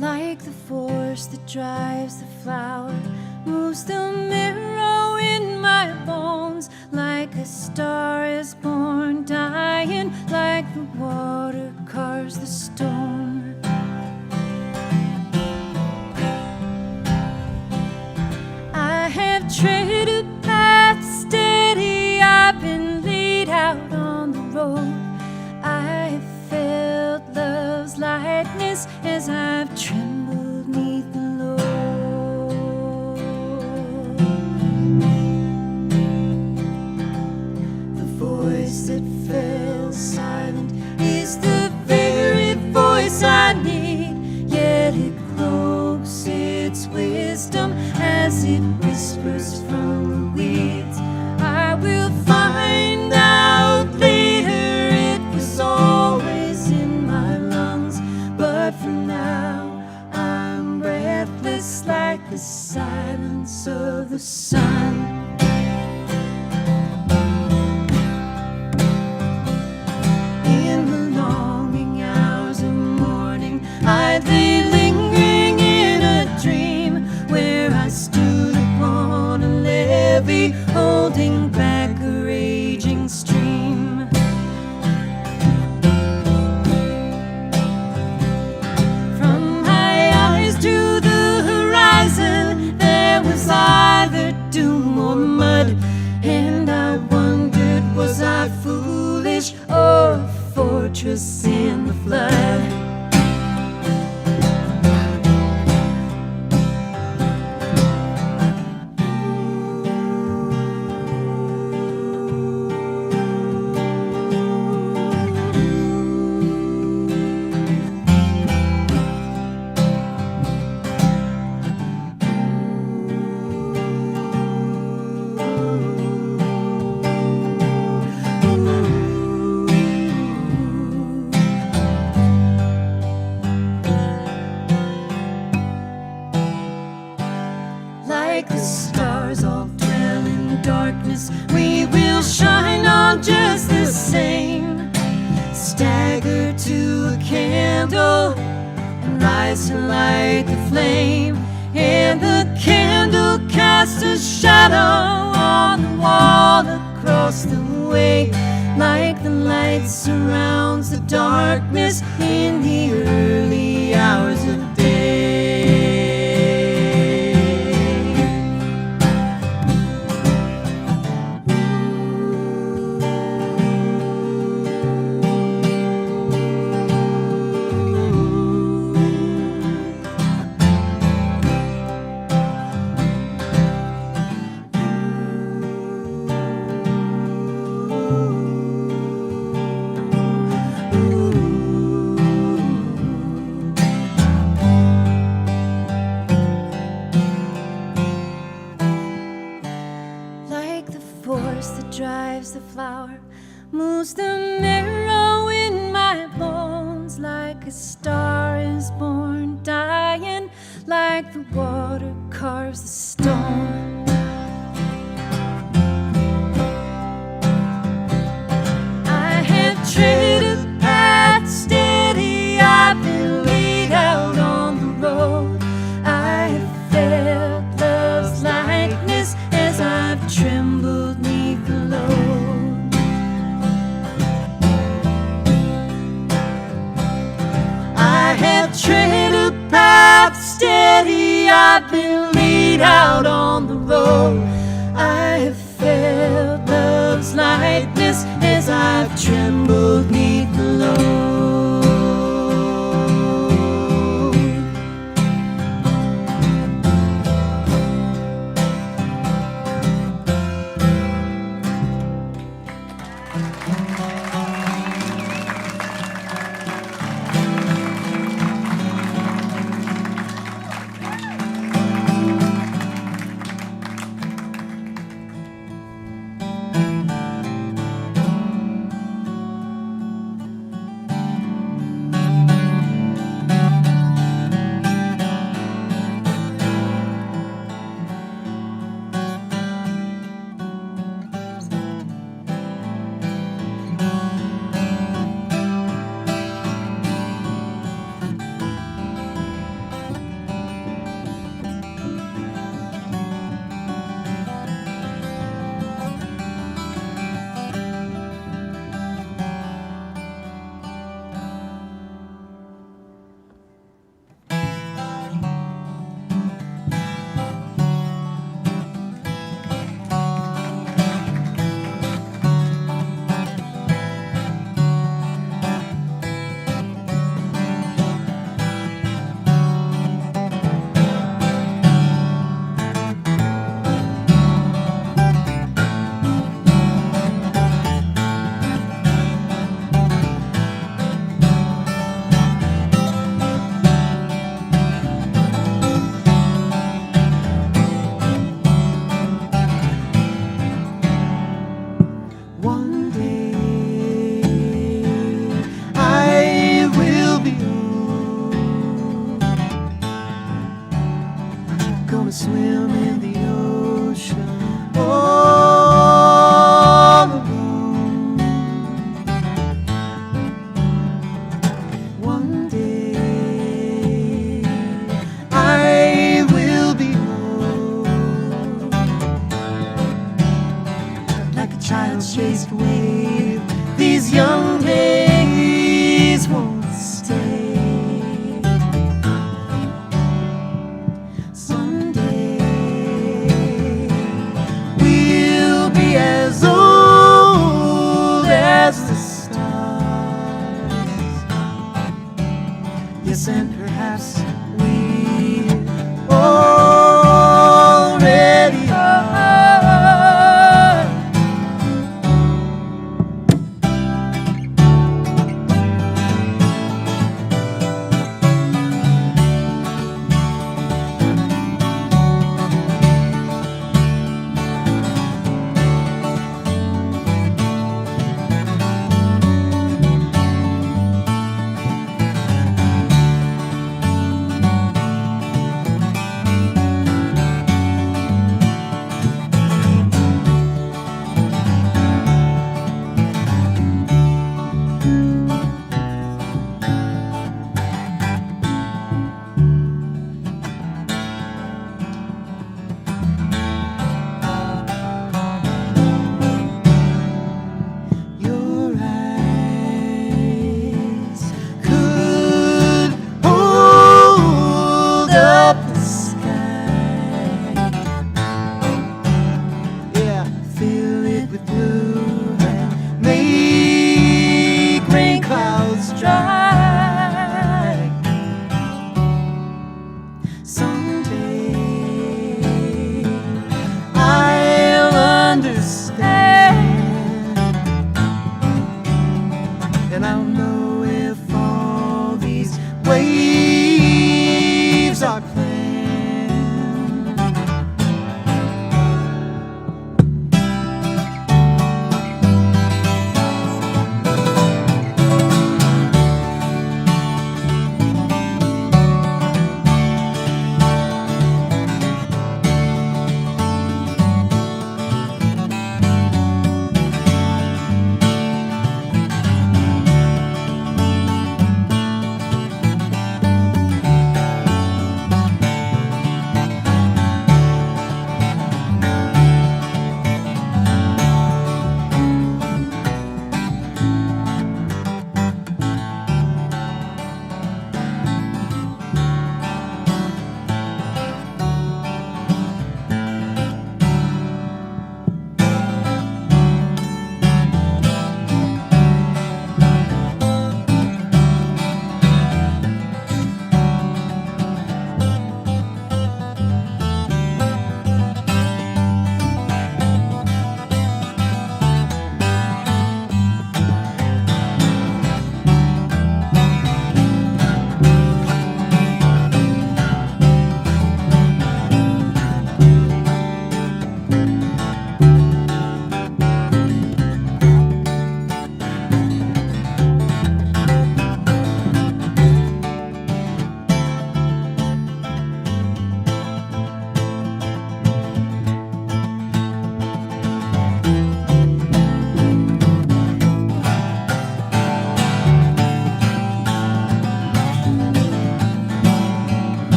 Like the force that drives the flower, moves the marrow in my bones. Like a star is born, dying, like the water carves the stone. I have treaded paths steady, I've been laid out on the road. I have felt love's lightness as I've trembled neath the load. The voice that fell silent is the very voice I need, yet it cloaks its wisdom as it whispers from the weeds. I will find out later it was always in my lungs, but for now I'm breathless like the silence of the sun. In the longing hours of morning, I lay lingering in a dream where I stood upon a levee, holding back a raging stream. From my eyes to the horizon, there was either doom or mud, and I wondered, was I foolish or a fortress in the flood? Like the stars all dwell in darkness, we will shine on just the same. Stagger to a candle and rise to light the flame, and the candle casts a shadow on the wall across the way, like the light surrounds the darkness in the early hours of day. moves the marrow in my bones like a star is born, dying like the water carves the stone. I have treaded a path steady, I've been laid out on the road. I have felt love's likeness as I've trembled neath the load. I have tread a path steady, I've been laid out on the road. I have felt love's lightness as I've trembled neath the load.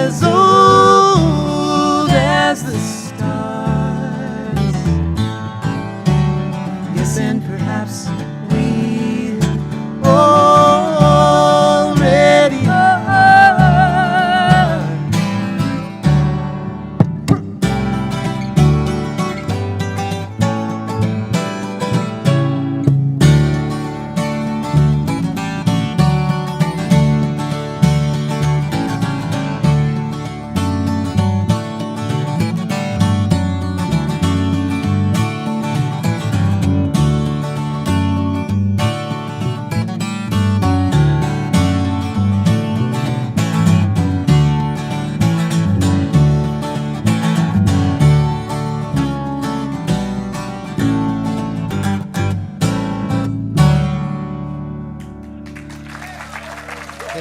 as old as the stars. Yes, and perhaps we already are.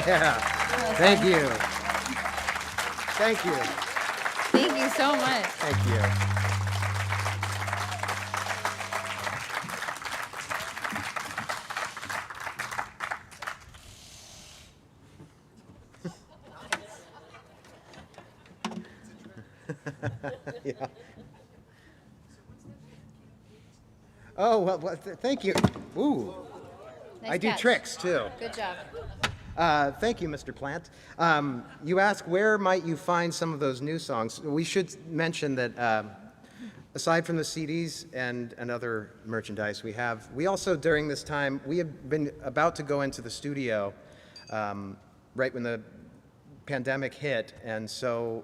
Yeah. Thank you. Thank you. Thank you so much. Thank you. Yeah. Oh, well, thank you. Ooh, Nice I do catch. tricks too. Good job. Thank you, Mr. Plant. You ask where might you find some of those new songs? We should mention that aside from the CDs and other merchandise we also during this time, we have been about to go into the studio right when the pandemic hit, and so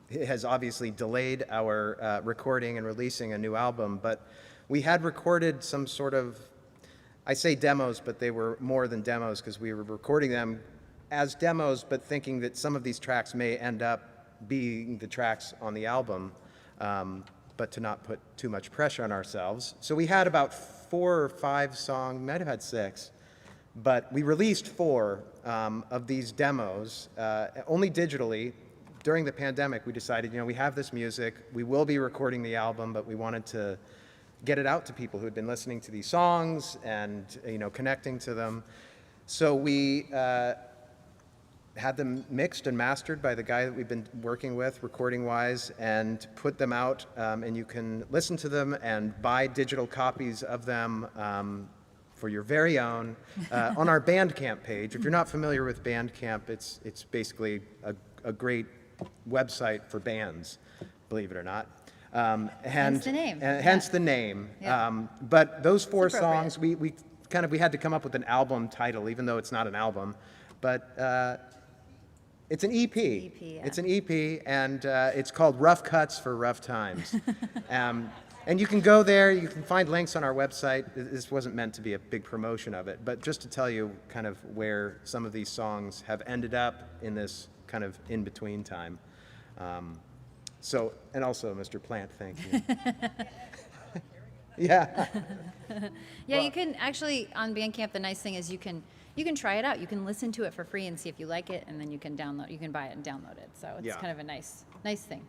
it has obviously delayed our recording and releasing a new album, but we had recorded some sort of, I say demos, but they were more than demos because we were recording them as demos, but thinking that some of these tracks may end up being the tracks on the album, but to not put too much pressure on ourselves. So we had about 4 or 5 songs, might have had 6, but we released 4 of these demos, only digitally. During the pandemic, we decided, we have this music, we will be recording the album, but we wanted to get it out to people who had been listening to these songs and connecting to them. So we had them mixed and mastered by the guy that we've been working with, recording-wise, and put them out, and you can listen to them and buy digital copies of them for your very own on our Bandcamp page. If you're not familiar with Bandcamp, it's basically a great website for bands, believe it or not. Hence the name. Hence the name. Yeah. But those 4 It's appropriate. songs, we had to come up with an album title, even though it's not an album. But it's an EP. yeah. It's an EP, and it's called Rough Cuts for Rough Times. And you can go there, you can find links on our website. This wasn't meant to be a big promotion of it, but just to tell you kind of where some of these songs have ended up in this kind of in-between time. And also, Mr. Plant, thank you. Yeah. Yeah, you can actually, on Bandcamp, the nice thing is you can try it out. You can listen to it for free and see if you like it, and then you can buy it and download it. So it's Yeah. kind of a nice thing.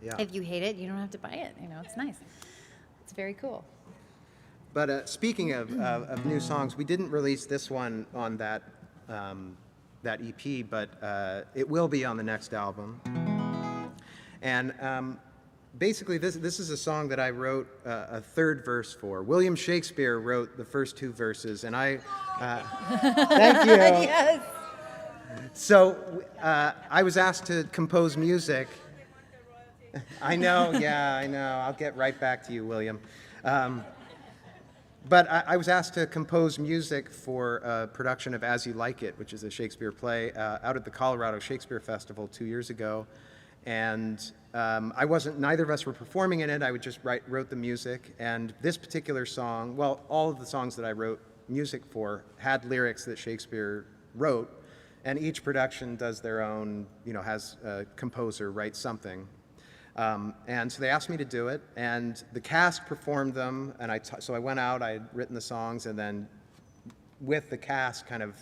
Yeah. If you hate it, you don't have to buy it. It's nice. It's very cool. But speaking of new songs, we didn't release this one on that EP, but it will be on the next album. And basically, this is a song that I wrote a 3rd verse for. William Shakespeare wrote the first 2 verses, and I thank you. Yes. So I was asked to compose music. I know, yeah, I know. I'll get right back to you, William. But I was asked to compose music for a production of As You Like It, which is a Shakespeare play out at the Colorado Shakespeare Festival 2 years ago. And neither of us were performing in it. I just wrote the music. And this particular song, well, all of the songs that I wrote music for had lyrics that Shakespeare wrote. And each production does their own, has a composer write something. And so they asked me to do it, and the cast performed them, and so I went out, I had written the songs, and then with the cast kind of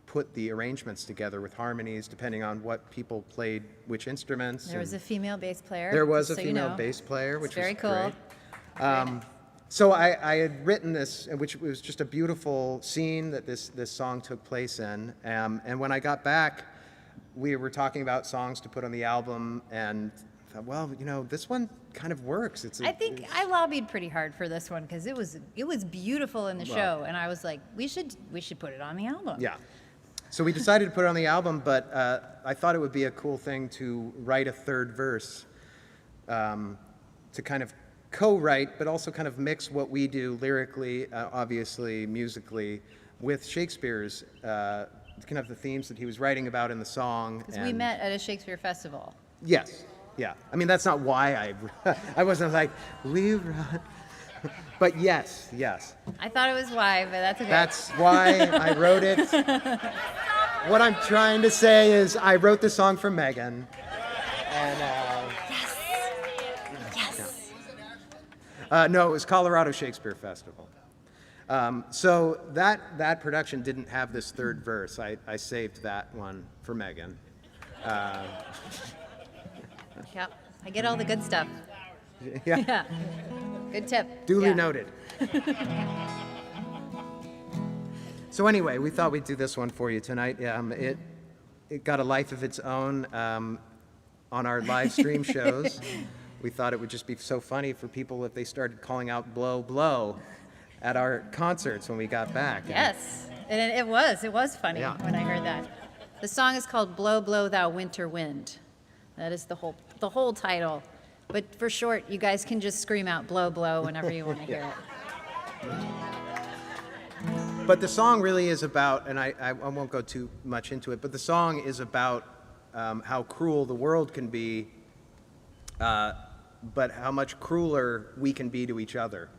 put the arrangements together with harmonies, depending on what people played, which instruments. There was a female bass player. There was a just so you female know. bass player, which It's very was cool. great. So I had written this, which was just a beautiful scene that this song took place in, and when I got back, we were talking about songs to put on the album, and thought, well, this one kind of works. I think I lobbied pretty hard for this one because it was beautiful in the show, and I was like, we should put it on the album. Yeah. So we decided to put it on the album, but I thought it would be a cool thing to write a third verse, to kind of co-write, but also kind of mix what we do lyrically, obviously, musically, with Shakespeare's, kind of the themes that he was writing about in the song. Because we met at a Shakespeare festival. Yes, yeah. I mean, that's not why I wasn't like, we run. But yes. I thought it was why, but that's okay. That's why I wrote it. What I'm trying to say is I wrote the song for Megan. And, Yes. no, it was Colorado Shakespeare Festival. So that production didn't have this third verse. I saved that one for Megan. Yep. I get all the good stuff. Yeah, Yeah. Good tip. duly Yeah. noted. So anyway, we thought we'd do this one for you tonight. It got a life of its own on our live stream shows. We thought it would just be so funny for people if they started calling out "blow, blow" at our concerts when we got back. Yes. And it was funny Yeah. when I heard that. The song is called Blow, Blow, Thou Winter Wind. That is the whole title. But for short, you guys can just scream out blow, blow whenever you want to hear it. But the song really is about, and I won't go too much into it, but the song is about how cruel the world can be, but how much crueler we can be to each other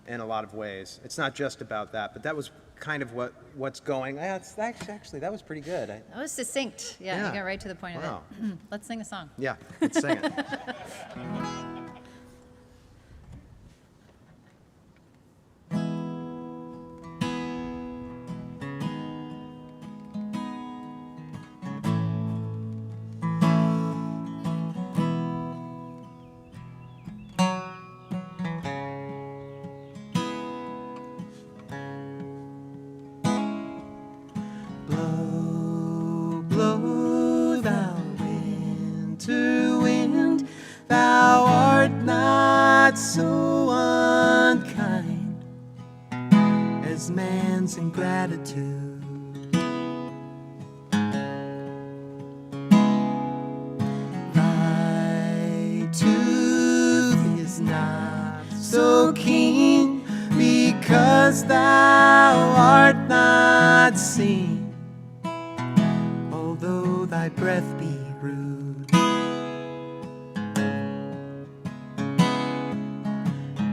in a lot of ways. It's not just about that, but that was kind of what's going. Actually, that was pretty good. That was succinct. Yeah, Yeah. you got right to the point Wow. of it. Let's sing a song. Yeah, let's sing it. Blow, blow, thou winter wind, thou art not so unkind as man's ingratitude. Thy tooth is not so keen because thou art not seen, although thy breath be rude.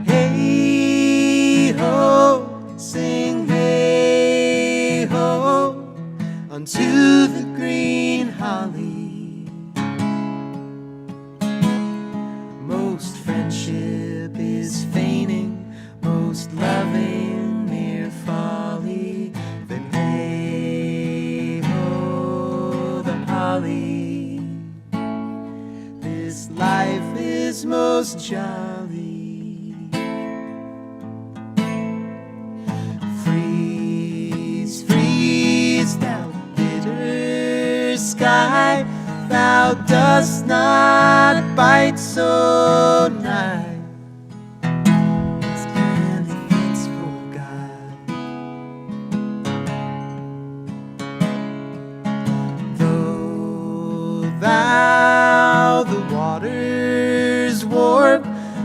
Hey ho, sing hey ho, unto the green holly. Most friendship is feigning, most loving mere folly. Then hey ho, the holly. This life is most jolly. Freeze, freeze, thou bitter sky, thou dost not bite so nigh as candy fits for God. Though thou the waters warp,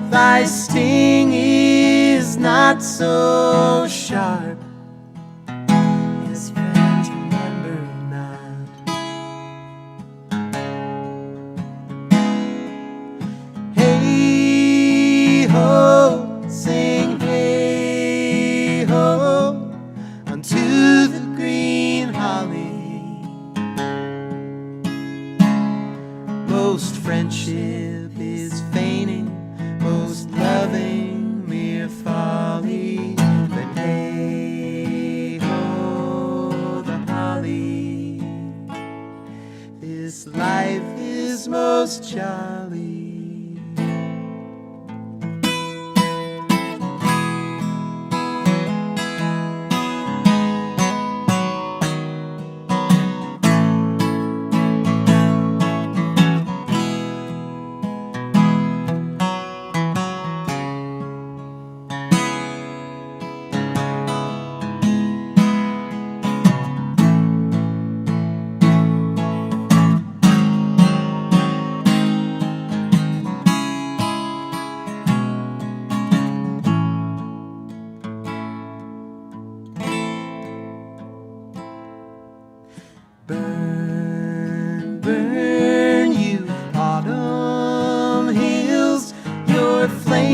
thy sting is not so sharp. His friends remember not. Hey ho, sing hey ho, unto the green holly. Most friendship is feigning, most loving mere folly. But hey ho, the holly. This life is most jolly.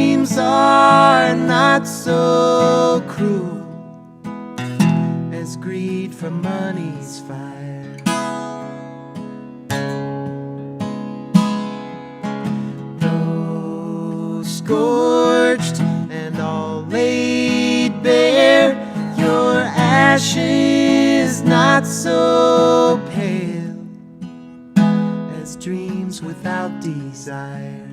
dreams are not so cruel as greed for money's fire. Though scorched and all laid bare, your ashes not so pale as dreams without desire.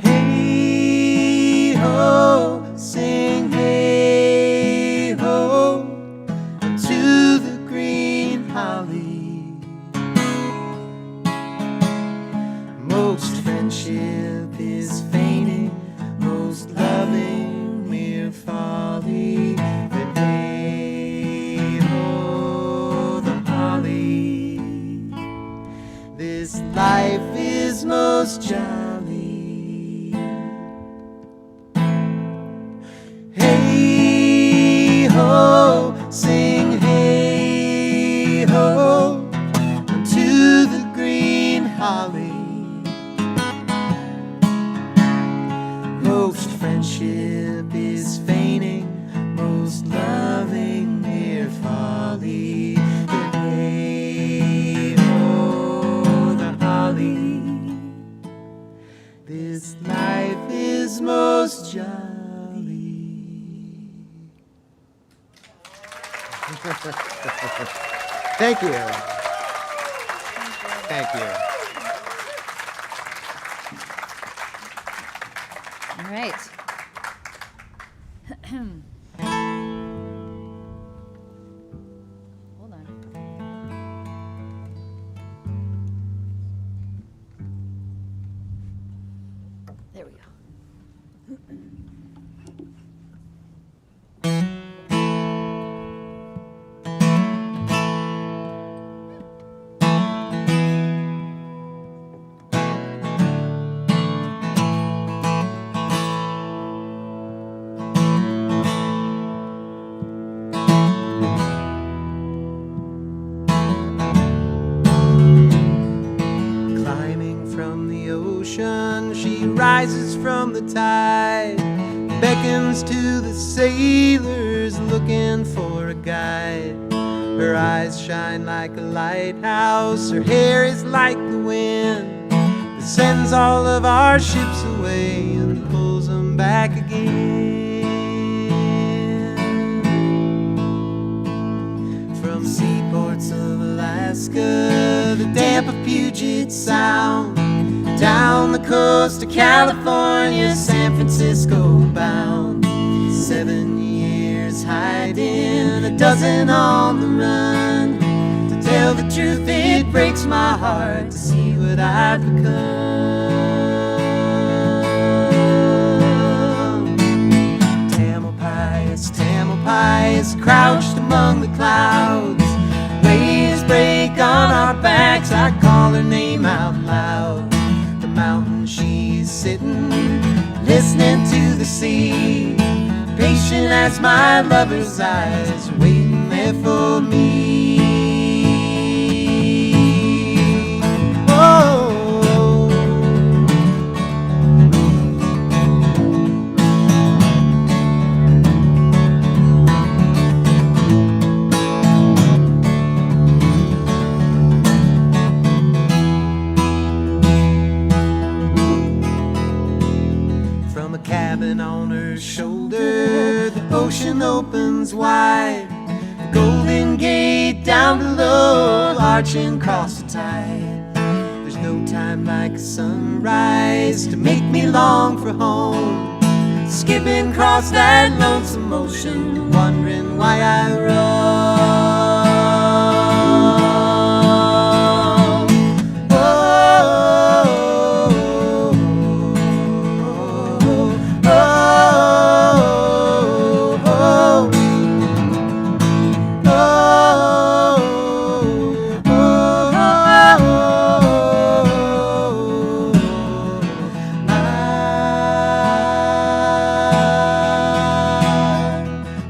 Hey ho, sing hey ho to the green holly. Most friendship is feigning, most loving mere folly. But hey ho, the holly. This life is most jolly. Hey ho, sing hey ho to the green holly. Most friendship is feigning, most loving mere folly. But hey ho, the holly. This life is most jolly. Thank you. Thank you. All right. Hold on. There we go. Climbing from the ocean, she rises from the tide, beckons to the sailors looking for a guide. Her eyes shine like a lighthouse, her hair is like the wind that sends all of our ships away and pulls them back again. From seaports of Alaska, the damp of Puget Sound, down the coast of California, San Francisco bound. 7 years hiding, a dozen on the run. To tell the truth, it breaks my heart to see what I've become. Tamalpais, crouched among the clouds. Waves break on our backs, I call her name out loud. The mountain she's sitting, listening to the sea, patient as my lover's eyes, waiting there for me. Oh. From a cabin on her shoulder, the ocean opens wide. The Golden Gate down below, arching across the tide. There's no time like a sunrise to make me long for home. Skipping across that lonesome ocean, wondering why I roam.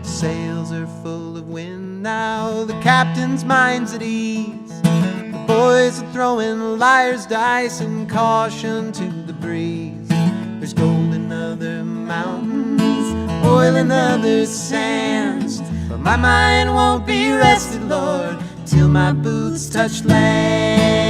Sails are full of wind now, the captain's mind's at ease. The Boys are throwing liar's dice and caution to the breeze. There's gold in other mountains, oil in other sands, but my mind won't be rested, Lord, till my boots touch land.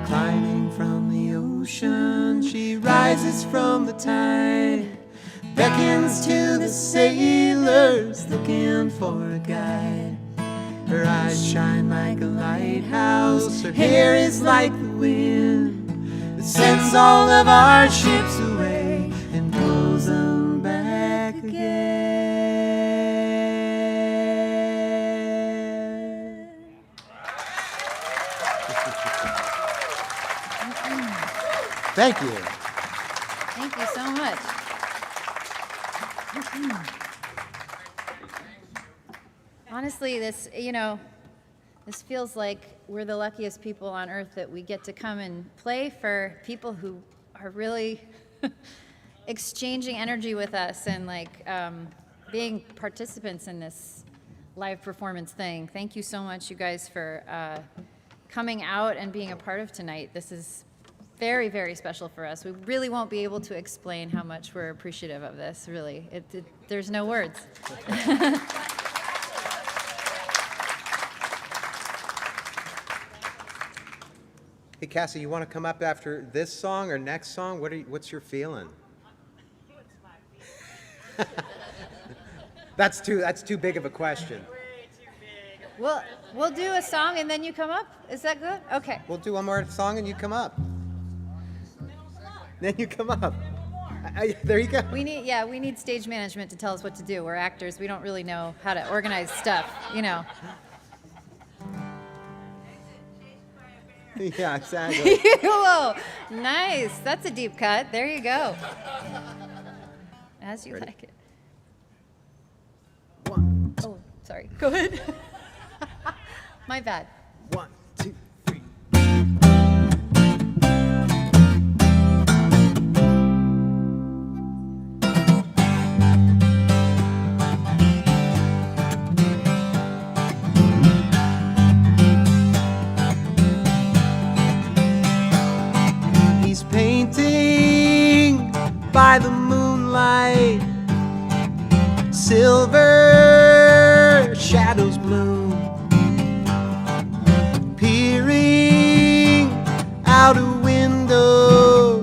Climbing from the ocean, she rises from the tide, beckons to the sailors looking for a guide. Her eyes shine like a lighthouse, her hair is like the wind that sends all of our ships away and pulls them back again. Thank you. Thank you so much. Honestly, this feels like we're the luckiest people on earth that we get to come and play for people who are really exchanging energy with us and being participants in this live performance thing. Thank you so much, you guys, for coming out and being a part of tonight. This is very, very special for us. We really won't be able to explain how much we're appreciative of this, really. There's no words. Hey, Cassie, you want to come up after this song or next song? What's your feeling? That's too big of a question. We'll do a song and then you come up. Is that good? Okay. We'll do one more song and you come up. Then you come up. There you go. We need stage management to tell us what to do. We're actors. We don't really know how to organize stuff, Yeah, exactly. Whoa, nice. That's a deep cut. There you go. As you Ready? like it. One, Oh, sorry. Go ahead. My bad. 1, 2, 3. He's painting by the moonlight, silver shadows bloom, peering out a window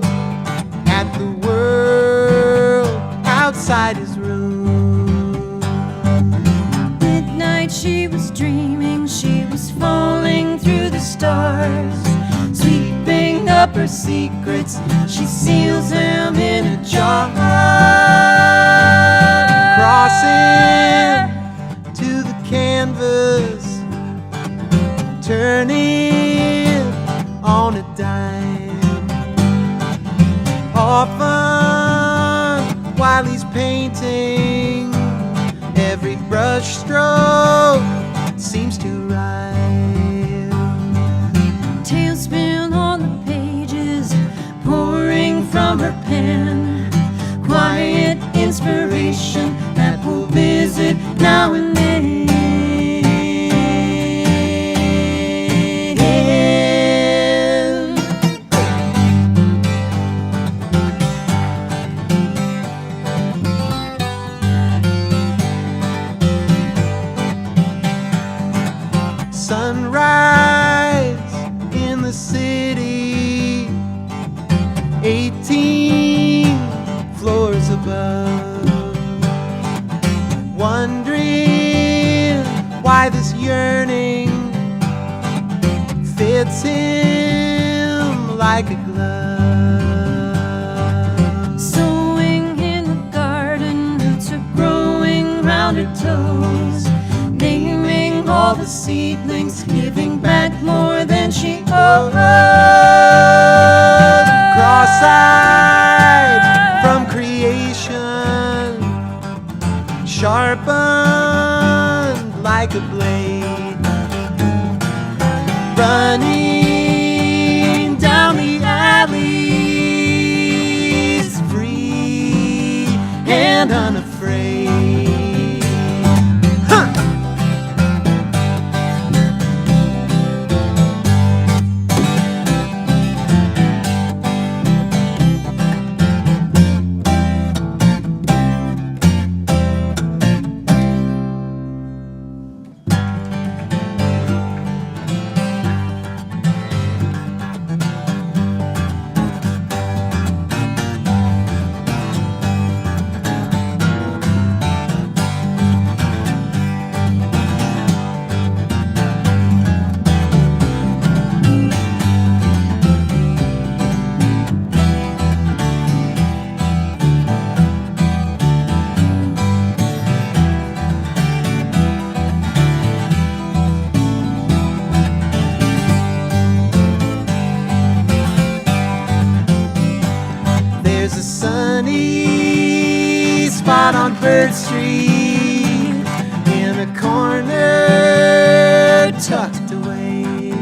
at the world outside his room. Midnight she was dreaming, she was falling through the stars, sweeping up her secrets, she seals them in a jar. Crossing to the canvas, turning on a dime. Often while he's painting, every brush stroke seems to rhyme. Tailspin on the pages, pouring from her pen, quiet inspiration that will visit now and then. Sunrise in the city, 18 floors above, wondering why this yearning fits him like a glove. Sewing in the garden, roots are growing round her toes, naming all the seedlings, giving back more than she owed. side from creation, sharpened like a blade, running down the alleys, free and unafraid. Huh. There's a sunny spot on Bird Street in a corner tucked away.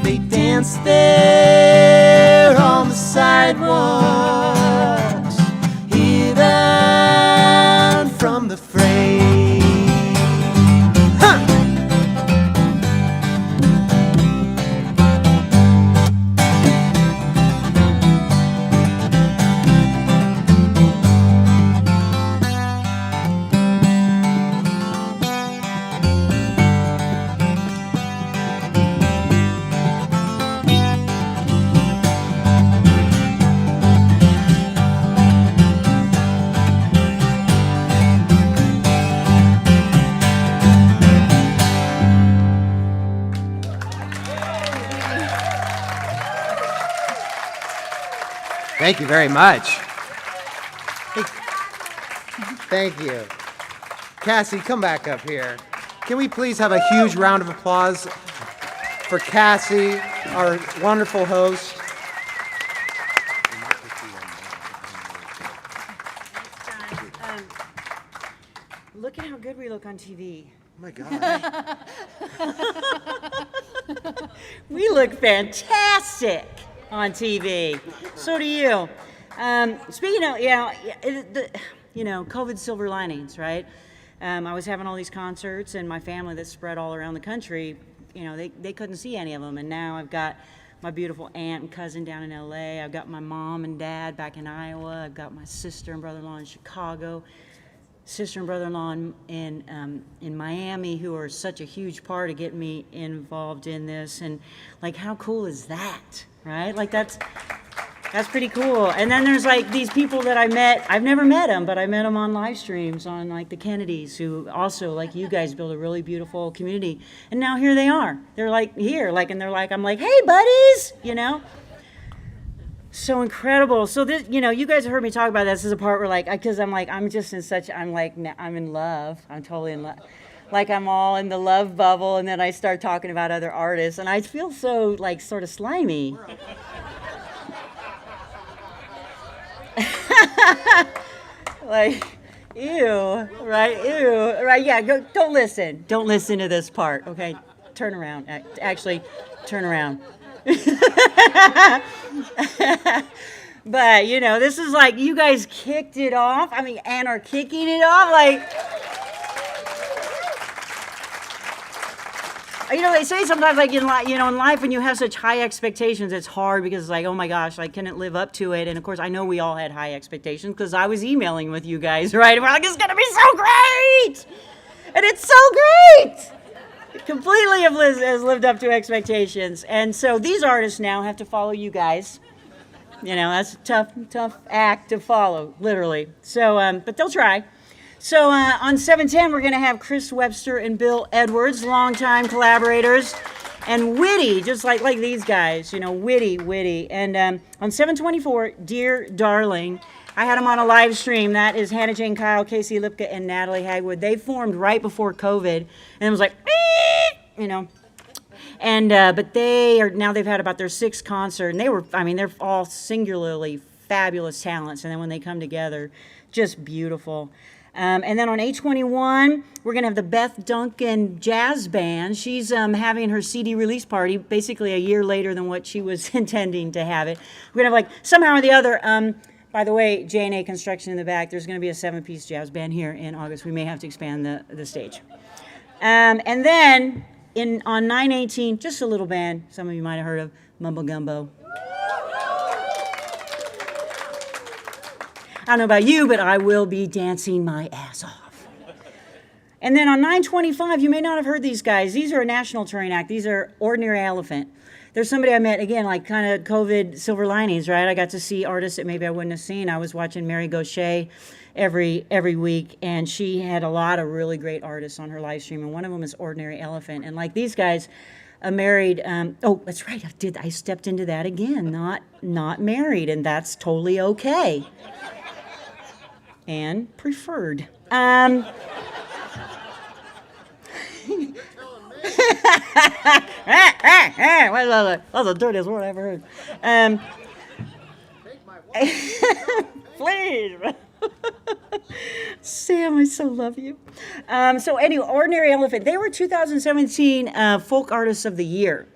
They dance there on the sidewalks, hidden from the fray. Huh! Thank you very much. Thank you. Cassie, come back up here. Can we please have a huge round of applause for Cassie, our wonderful host? Look at how good we look on TV. Oh my God. We look fantastic on TV. So do you. Speaking of, COVID silver linings, right? I was having all these concerts, and my family that's spread all around the country, they couldn't see any of them. And now I've got my beautiful aunt and cousin down in LA. I've got my mom and dad back in Iowa. I've got my sister and brother-in-law in Chicago. Sister and brother-in-law in Miami, who are such a huge part of getting me involved in this. And like, how cool is that, right? Like, that's pretty cool. And then there's like these people that I met. I've never met them, but I met them on live streams on like the Kennedys, who also, like you guys, build a really beautiful community. And now here they are. They're like here, like, and they're like, I'm like, hey buddies, So incredible. So this, you guys have heard me talk about this. This is a part where, like, because I'm like, I'm in love. I'm totally in love. Like, I'm all in the love bubble, and then I start talking about other artists, and I feel so, like, sort of slimy. Like, ew, right? Ew, right? Yeah. Don't listen. Don't listen to this part. Okay, turn around. Actually, turn around. But this is like, you guys kicked it off. I mean, and are kicking it off. Like, they say sometimes, like, in life, when you have such high expectations, it's hard because it's like, oh my gosh, like, can it live up to it? And of course, I know we all had high expectations because I was emailing with you guys, right? We're like, it's gonna be so great, and it's so great. It completely has lived up to expectations. And so these artists now have to follow you guys. That's a tough act to follow, literally. So, but they'll try. So on 710, we're going to have Chris Webster and Bill Edwards, longtime collaborators, and witty, just like these guys, witty. And on 724, Dear Darling, I had them on a live stream. That is Hannah Jane Kyle, Casey Lipka, and Natalie Hagwood. They formed right before COVID, and it was like, And but they've had about their sixth concert, and they're all singularly fabulous talents. And then when they come together, just beautiful. And then on 8/21, we're going to have the Beth Duncan Jazz Band. She's having her CD release party basically a year later than what she was intending to have it. We're going to have, like, somehow or the other, by the way, J&A Construction in the back, there's going to be a 7-piece jazz band here in August. We may have to expand the stage. And then on 9/18, just a little band, some of you might have heard of, Mumbo Gumbo. I don't know about you, but I will be dancing my ass off. And then on 9/25, you may not have heard these guys. These are a national touring act. These are Ordinary Elephant. There's somebody I met, again, like kind of COVID silver linings, right? I got to see artists that maybe I wouldn't have seen. I was watching Mary Gaucher every week, and she had a lot of really great artists on her live stream, and one of them is Ordinary Elephant. And like these guys, married, oh, that's right, I stepped into that again, not married, and that's totally okay. And preferred. That's the dirtiest word I ever heard. Please. Sam, I so love you. So anyway, Ordinary Elephant, they were 2017 Folk Artists of the Year.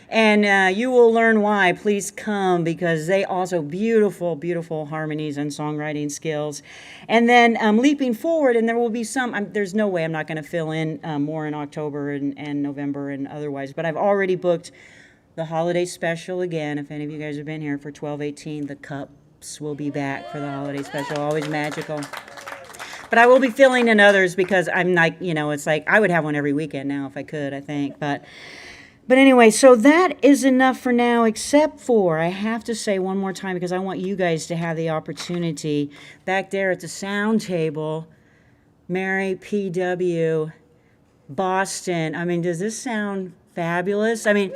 And you will learn why. Please come, because they also beautiful, beautiful harmonies and songwriting skills. And then leaping forward, and there will be some, there's no way I'm not going to fill in more in October and November and otherwise, but I've already booked the holiday special again. If any of you guys have been here for 12/18, the cups will be back for the holiday special, always magical. But I will be filling in others because I'm like, it's like I would have one every weekend now if I could, I think. But anyway, so that is enough for now, except for, I have to say one more time because I want you guys to have the opportunity. Back there at the sound table, Mary P.W., Boston. I mean, does this sound fabulous? I mean,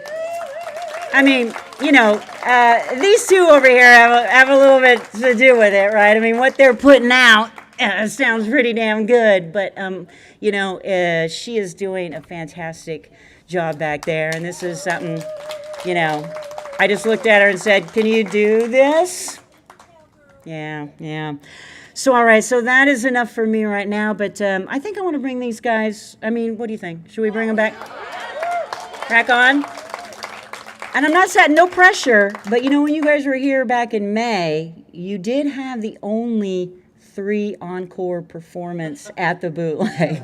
these two over here have a little bit to do with it, right? I mean, what they're putting out sounds pretty damn good, but, she is doing a fantastic job back there, and this is something, I just looked at her and said, can you do this? Yeah. So, all right, so that is enough for me right now, but I think I want to bring these guys, what do you think? Should we bring them back on? And I'm not saying no pressure, but when you guys were here back in May, you did have the only 3 encore performance at the Bootleg.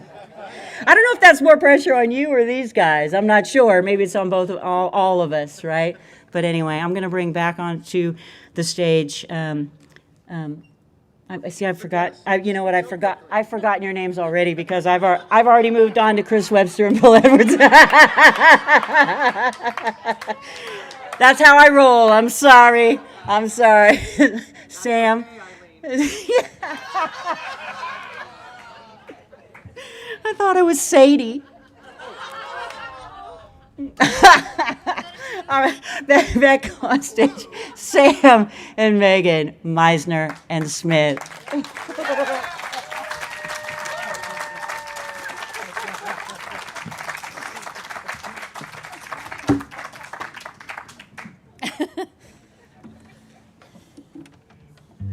I don't know if that's more pressure on you or these guys. I'm not sure. Maybe it's on all of us, right? But anyway, I'm going to bring back onto the stage. I forgot. You know what? I've forgotten your names already because I've already moved on to Chris Webster and Bill Edwards. That's how I roll. I'm sorry. Sam. I thought it was Sadie. All right, back on stage, Sam and Megan, Misner and Smith.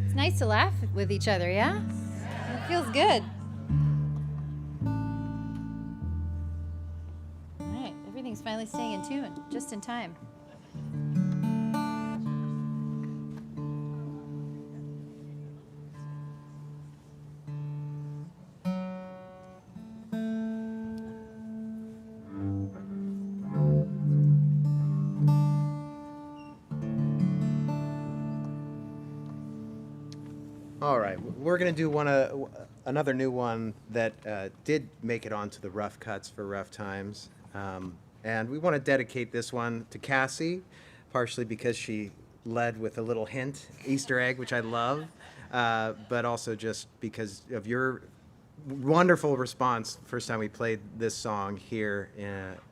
It's nice to laugh with each other, yeah? It feels good. Everything's finally staying in tune, just in time. All right, we're going to do another new one that did make it onto the rough cuts for Rough Times. And we want to dedicate this one to Cassie, partially because she led with a little hint, Easter egg, which I love, but also just because of your wonderful response first time we played this song here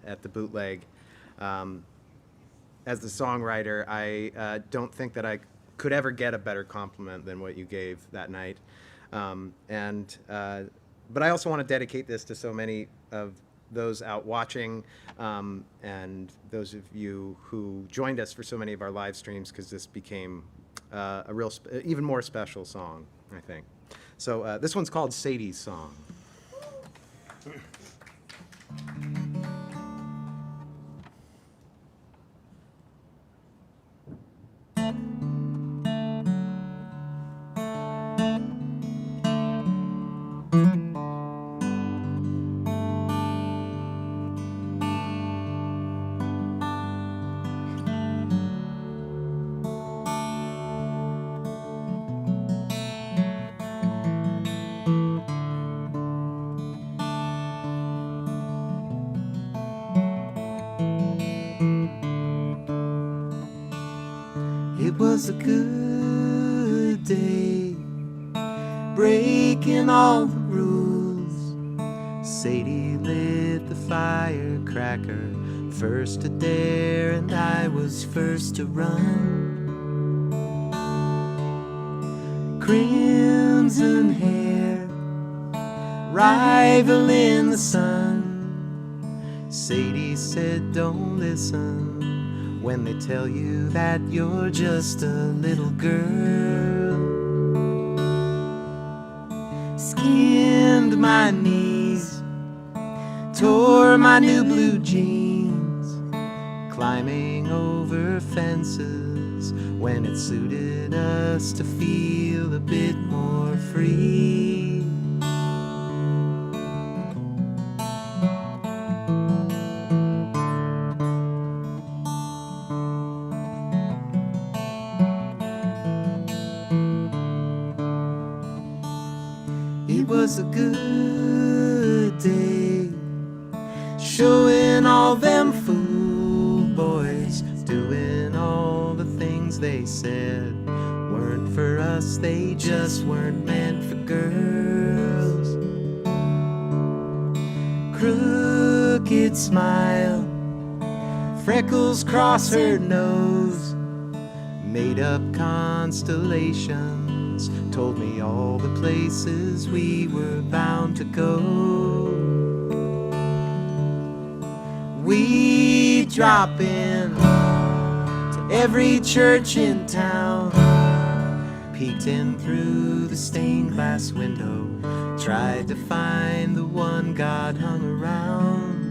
at the Bootleg. As the songwriter, I don't think that I could ever get a better compliment than what you gave that night. But I also want to dedicate this to so many of those out watching, and those of you who joined us for so many of our live streams, because this became a real, even more special song, I think. So this one's called Sadie's Song. It was a good day, breaking all the rules. Sadie lit the firecracker, first to dare, and I was first to run. Crimson hair, rival in the sun. Sadie said, don't listen when they tell you that you're just a little girl. Skinned my knees, tore my new blue jeans, climbing over fences when it suited us to feel a bit more free. It was a good day, showing all them fool boys, doing all the things they said weren't for us, they just weren't meant for girls. Crooked smile, freckles cross her nose, made up constellations, told me all the places we were bound to go. We drop in to every church in town, peeked in through the stained glass window, tried to find the one God hung around.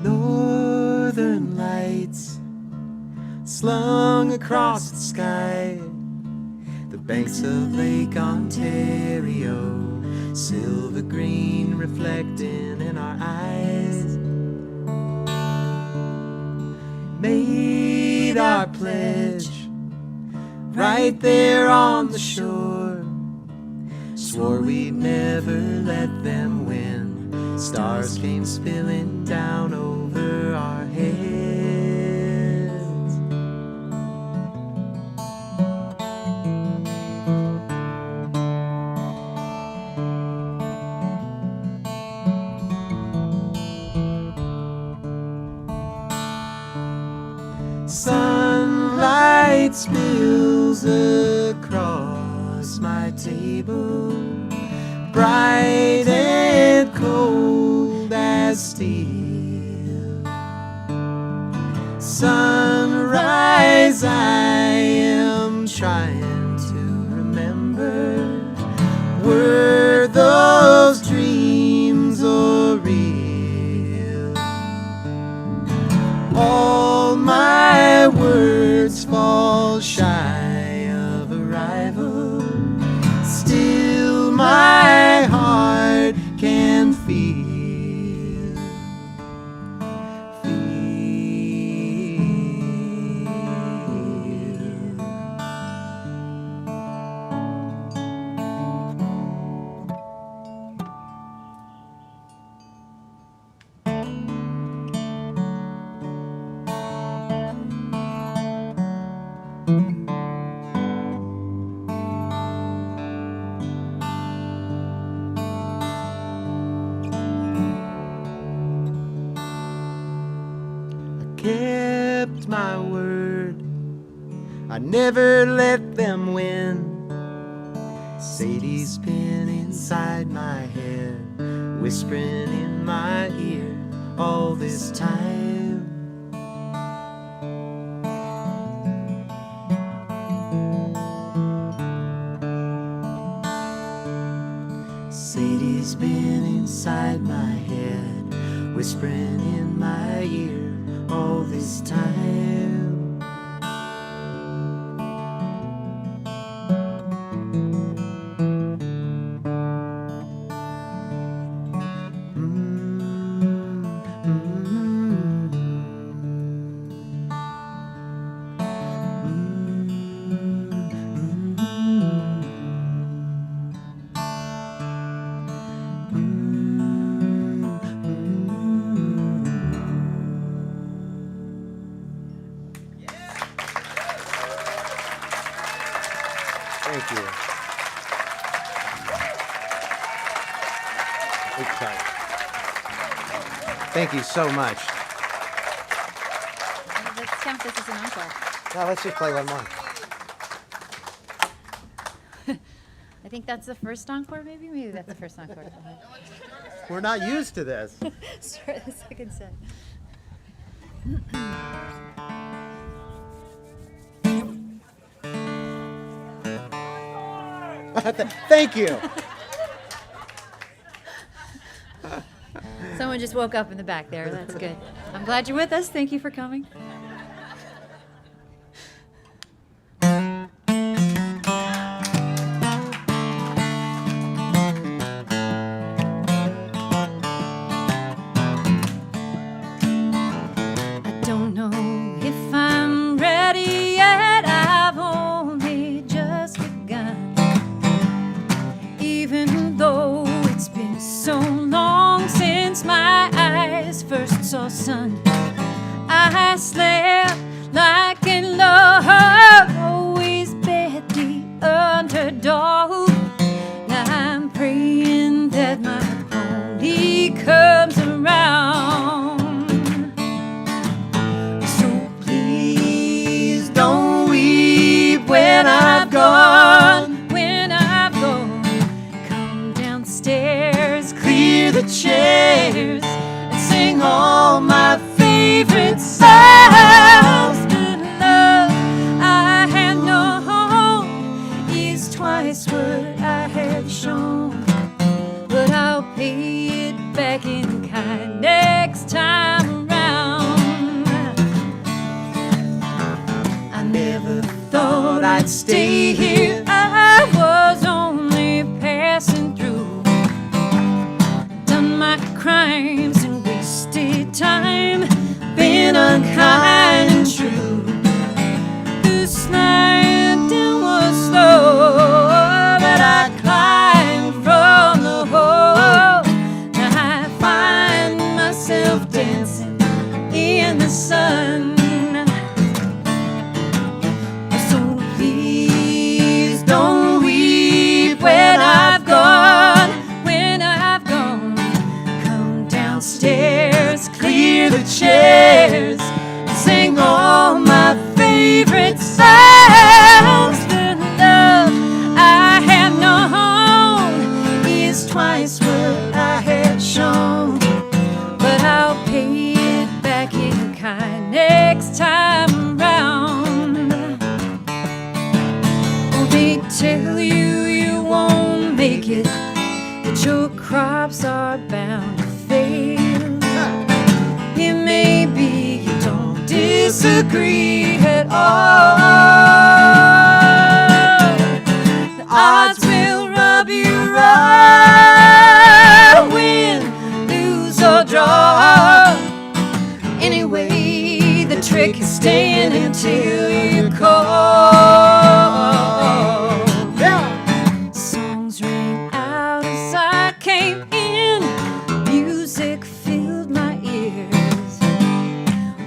Northern lights slung across the sky, the banks of Lake Ontario, silver green reflecting in our eyes. Made our pledge right there on the shore, swore we'd never let them win. Stars came spilling down over our heads. Sunlight spills across my table, bright and cold as steel. Sunrise, I am trying to remember, were those dreams or real? All my words fall shy of a rival, still my heart can feel. my word. I never let them win. Sadie's been inside my head, whispering in my ear all this time. Sadie's been inside my head, whispering in my ear all this time. Thank you. Oops, sorry. Thank you so much. Let's count this as an encore. Now let's just play one more. I think that's the first encore, maybe? Maybe that's the first encore. We're not used to this. Start the second set. Thank you. Someone just woke up in the back there. That's good. I'm glad you're with us. Thank you for coming. I don't know if I'm ready yet. I've only just begun. Even though it's been so long since my eyes first saw sun, I slept like in love, always bet the underdog. Now I'm praying that my pony comes around. So please don't weep when I've gone. When I've gone, come downstairs, clear the chairs, and sing all my favorite songs. Good love I had known is twice what I have shown, but I'll pay it back in kind next time around. I never thought I'd stay here. I was only passing through. Done my crimes and wasted time, been unkind and true. The slide down was slow, but I climbed from the hole. Now I find myself dancing in the sun. So please don't weep when I've gone. When I've gone, come downstairs, clear the chairs, and sing all my favorite songs. The love I have known is twice what I have shown, but I'll pay it back in kind next time around. Oh, they tell you you won't make it, that your crops are bound to fail. It may be you don't disagree at all. The odds will rub you right, win, lose or draw. Anyway, the trick is staying until you call. Songs rang out as I came in. Music filled my ears.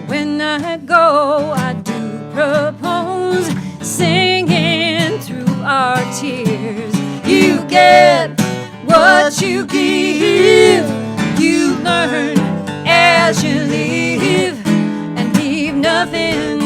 When I go, I do propose, singing through our tears. You get what you give. You learn as you live, and leave nothing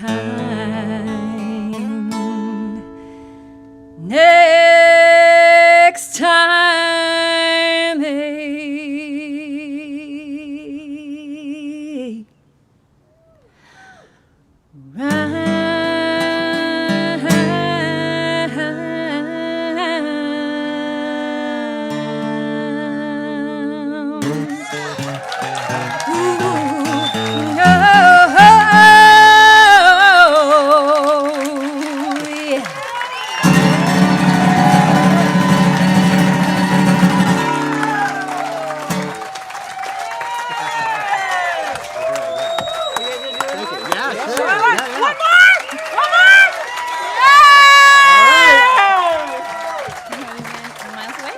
kind. Next time, hey,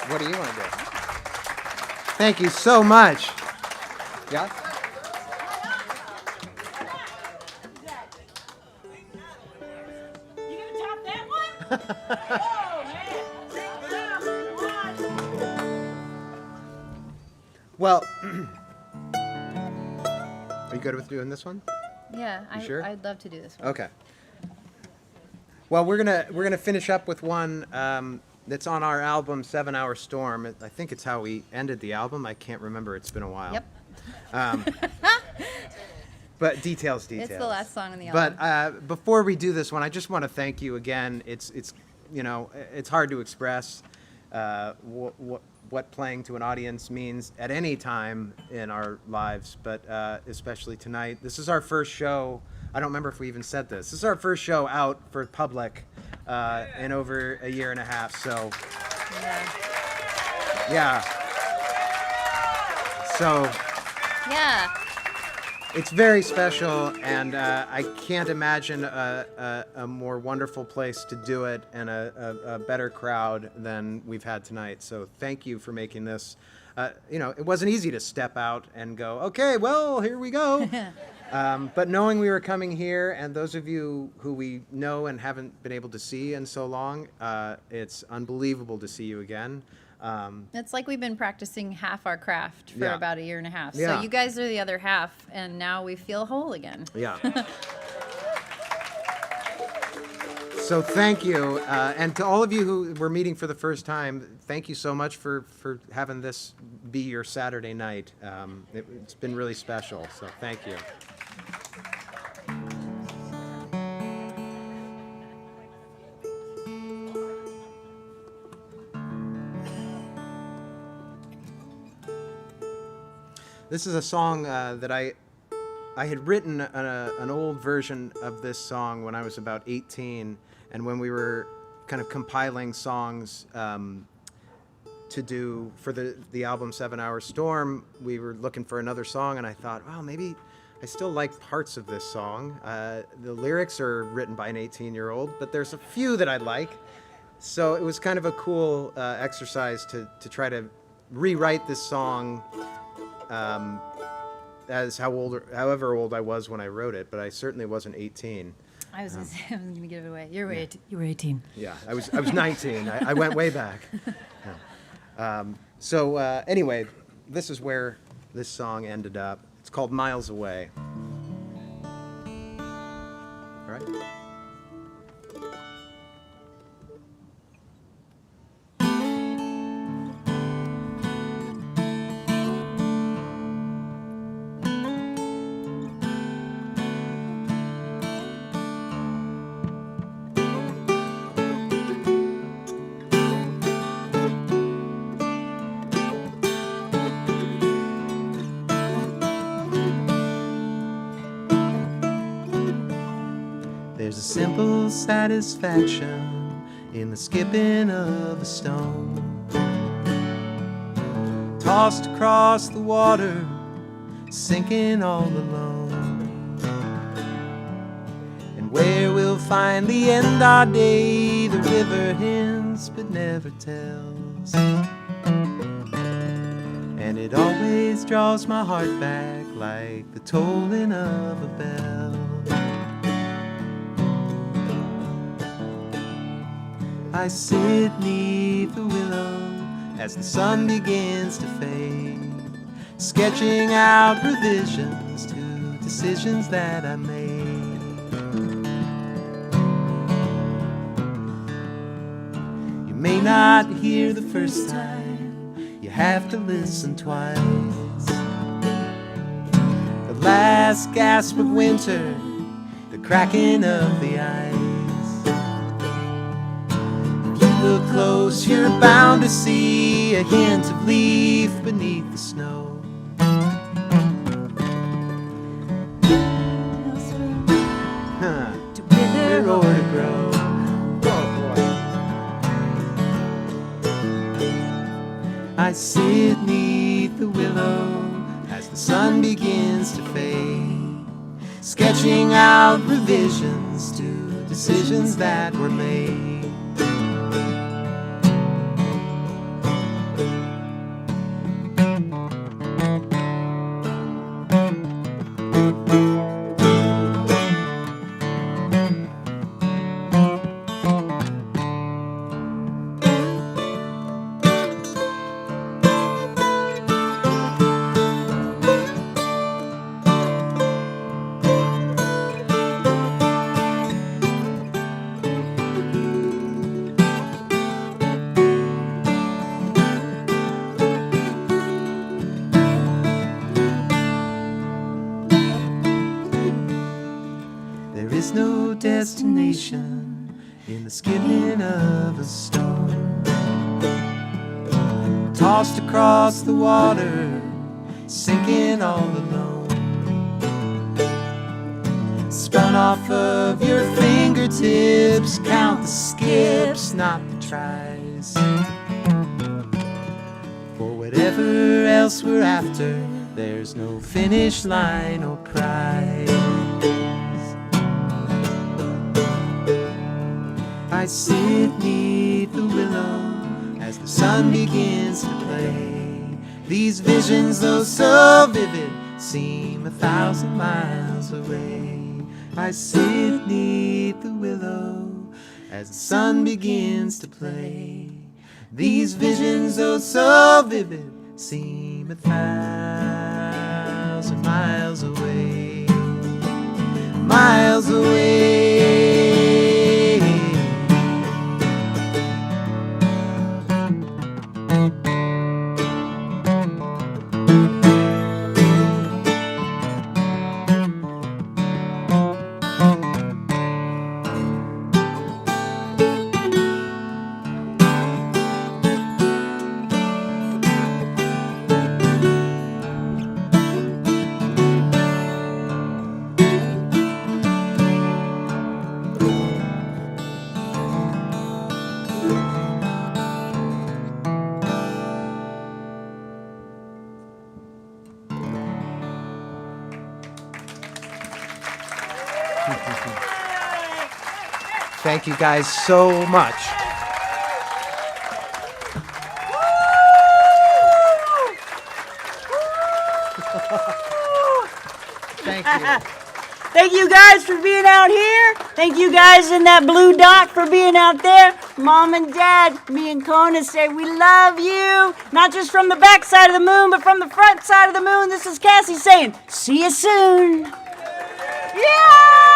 What do you want to do? Thank you so much. Yeah? You gonna top that one? Oh, man. Well, are you good with doing this one? Yeah, You sure? I'd love to do this one. Okay. Well, we're gonna finish up with one that's on our album 7 Hour Storm. I think it's how we ended the album. I can't remember. It's been a while. Yep. But details. It's the last song on the album. But before we do this one, I just want to thank you again. It's it's hard to express what playing to an audience means at any time in our lives, but especially tonight. This is our first show. I don't remember if we even said this. This is our first show out for public in over a year and a half. So yeah. So Yeah. it's very special, and I can't imagine a more wonderful place to do it and a better crowd than we've had tonight. So thank you for making this. It wasn't easy to step out and go, okay, well, here we go. But knowing we were coming here, and those of you who we know and haven't been able to see in so long, it's unbelievable to see you again. It's like we've been practicing half our craft for Yeah. about a year and a half. Yeah. So you guys are the other half, and now we feel whole again. Yeah. So thank you. And to all of you who we're meeting for the first time, thank you so much for having this be your Saturday night. It's been really special, so thank you. This is a song that I had written an old version of this song when I was about 18, and when we were kind of compiling songs to do for the album 7 Hour Storm, we were looking for another song, and I thought, well, maybe I still like parts of this song. The lyrics are written by an 18-year-old, but there's a few that I like. So it was kind of a cool exercise to try to rewrite this song as however old I was when I wrote it, but I certainly wasn't 18. I was going to give it away. You were 18. Yeah, I was 19. I went way back. Yeah. Anyway, this is where this song ended up. It's called Miles Away. All right. There's a simple satisfaction in the skipping of a stone, tossed across the water, sinking all alone. And where we'll finally end our day, the river hints but never tells. And it always draws my heart back like the tolling of a bell. I sit neath the willow as the sun begins to fade, sketching out revisions to decisions that I made. not hear the first time, you have to listen twice. The last gasp of winter, the cracking of the ice. If you look close, you're bound to see a hint of leaf beneath the snow. To wither Or to grow. I sit neath the willow as the sun begins to fade, sketching out revisions to decisions that were made. There is no destination in the skimming of a stone, tossed across the water, sinking all alone, spun off of your fingertips. Count the skips, not the tries. For whatever else we're after, there's no finish line or prize. I sit neath the willow as the sun begins to play. These visions, though so vivid, seem 1,000 miles away. I sit neath the willow as the sun begins to play. These visions, though so vivid, seem 1,000 miles away. Miles away. Thank you guys so much. Thank you. Thank you guys for being out here. Thank you guys in that blue dot for being out there. Mom and Dad, me and Kona say we love you. Not just from the back side of the moon, but from the front side of the moon. This is Cassie saying, see you soon. Yeah!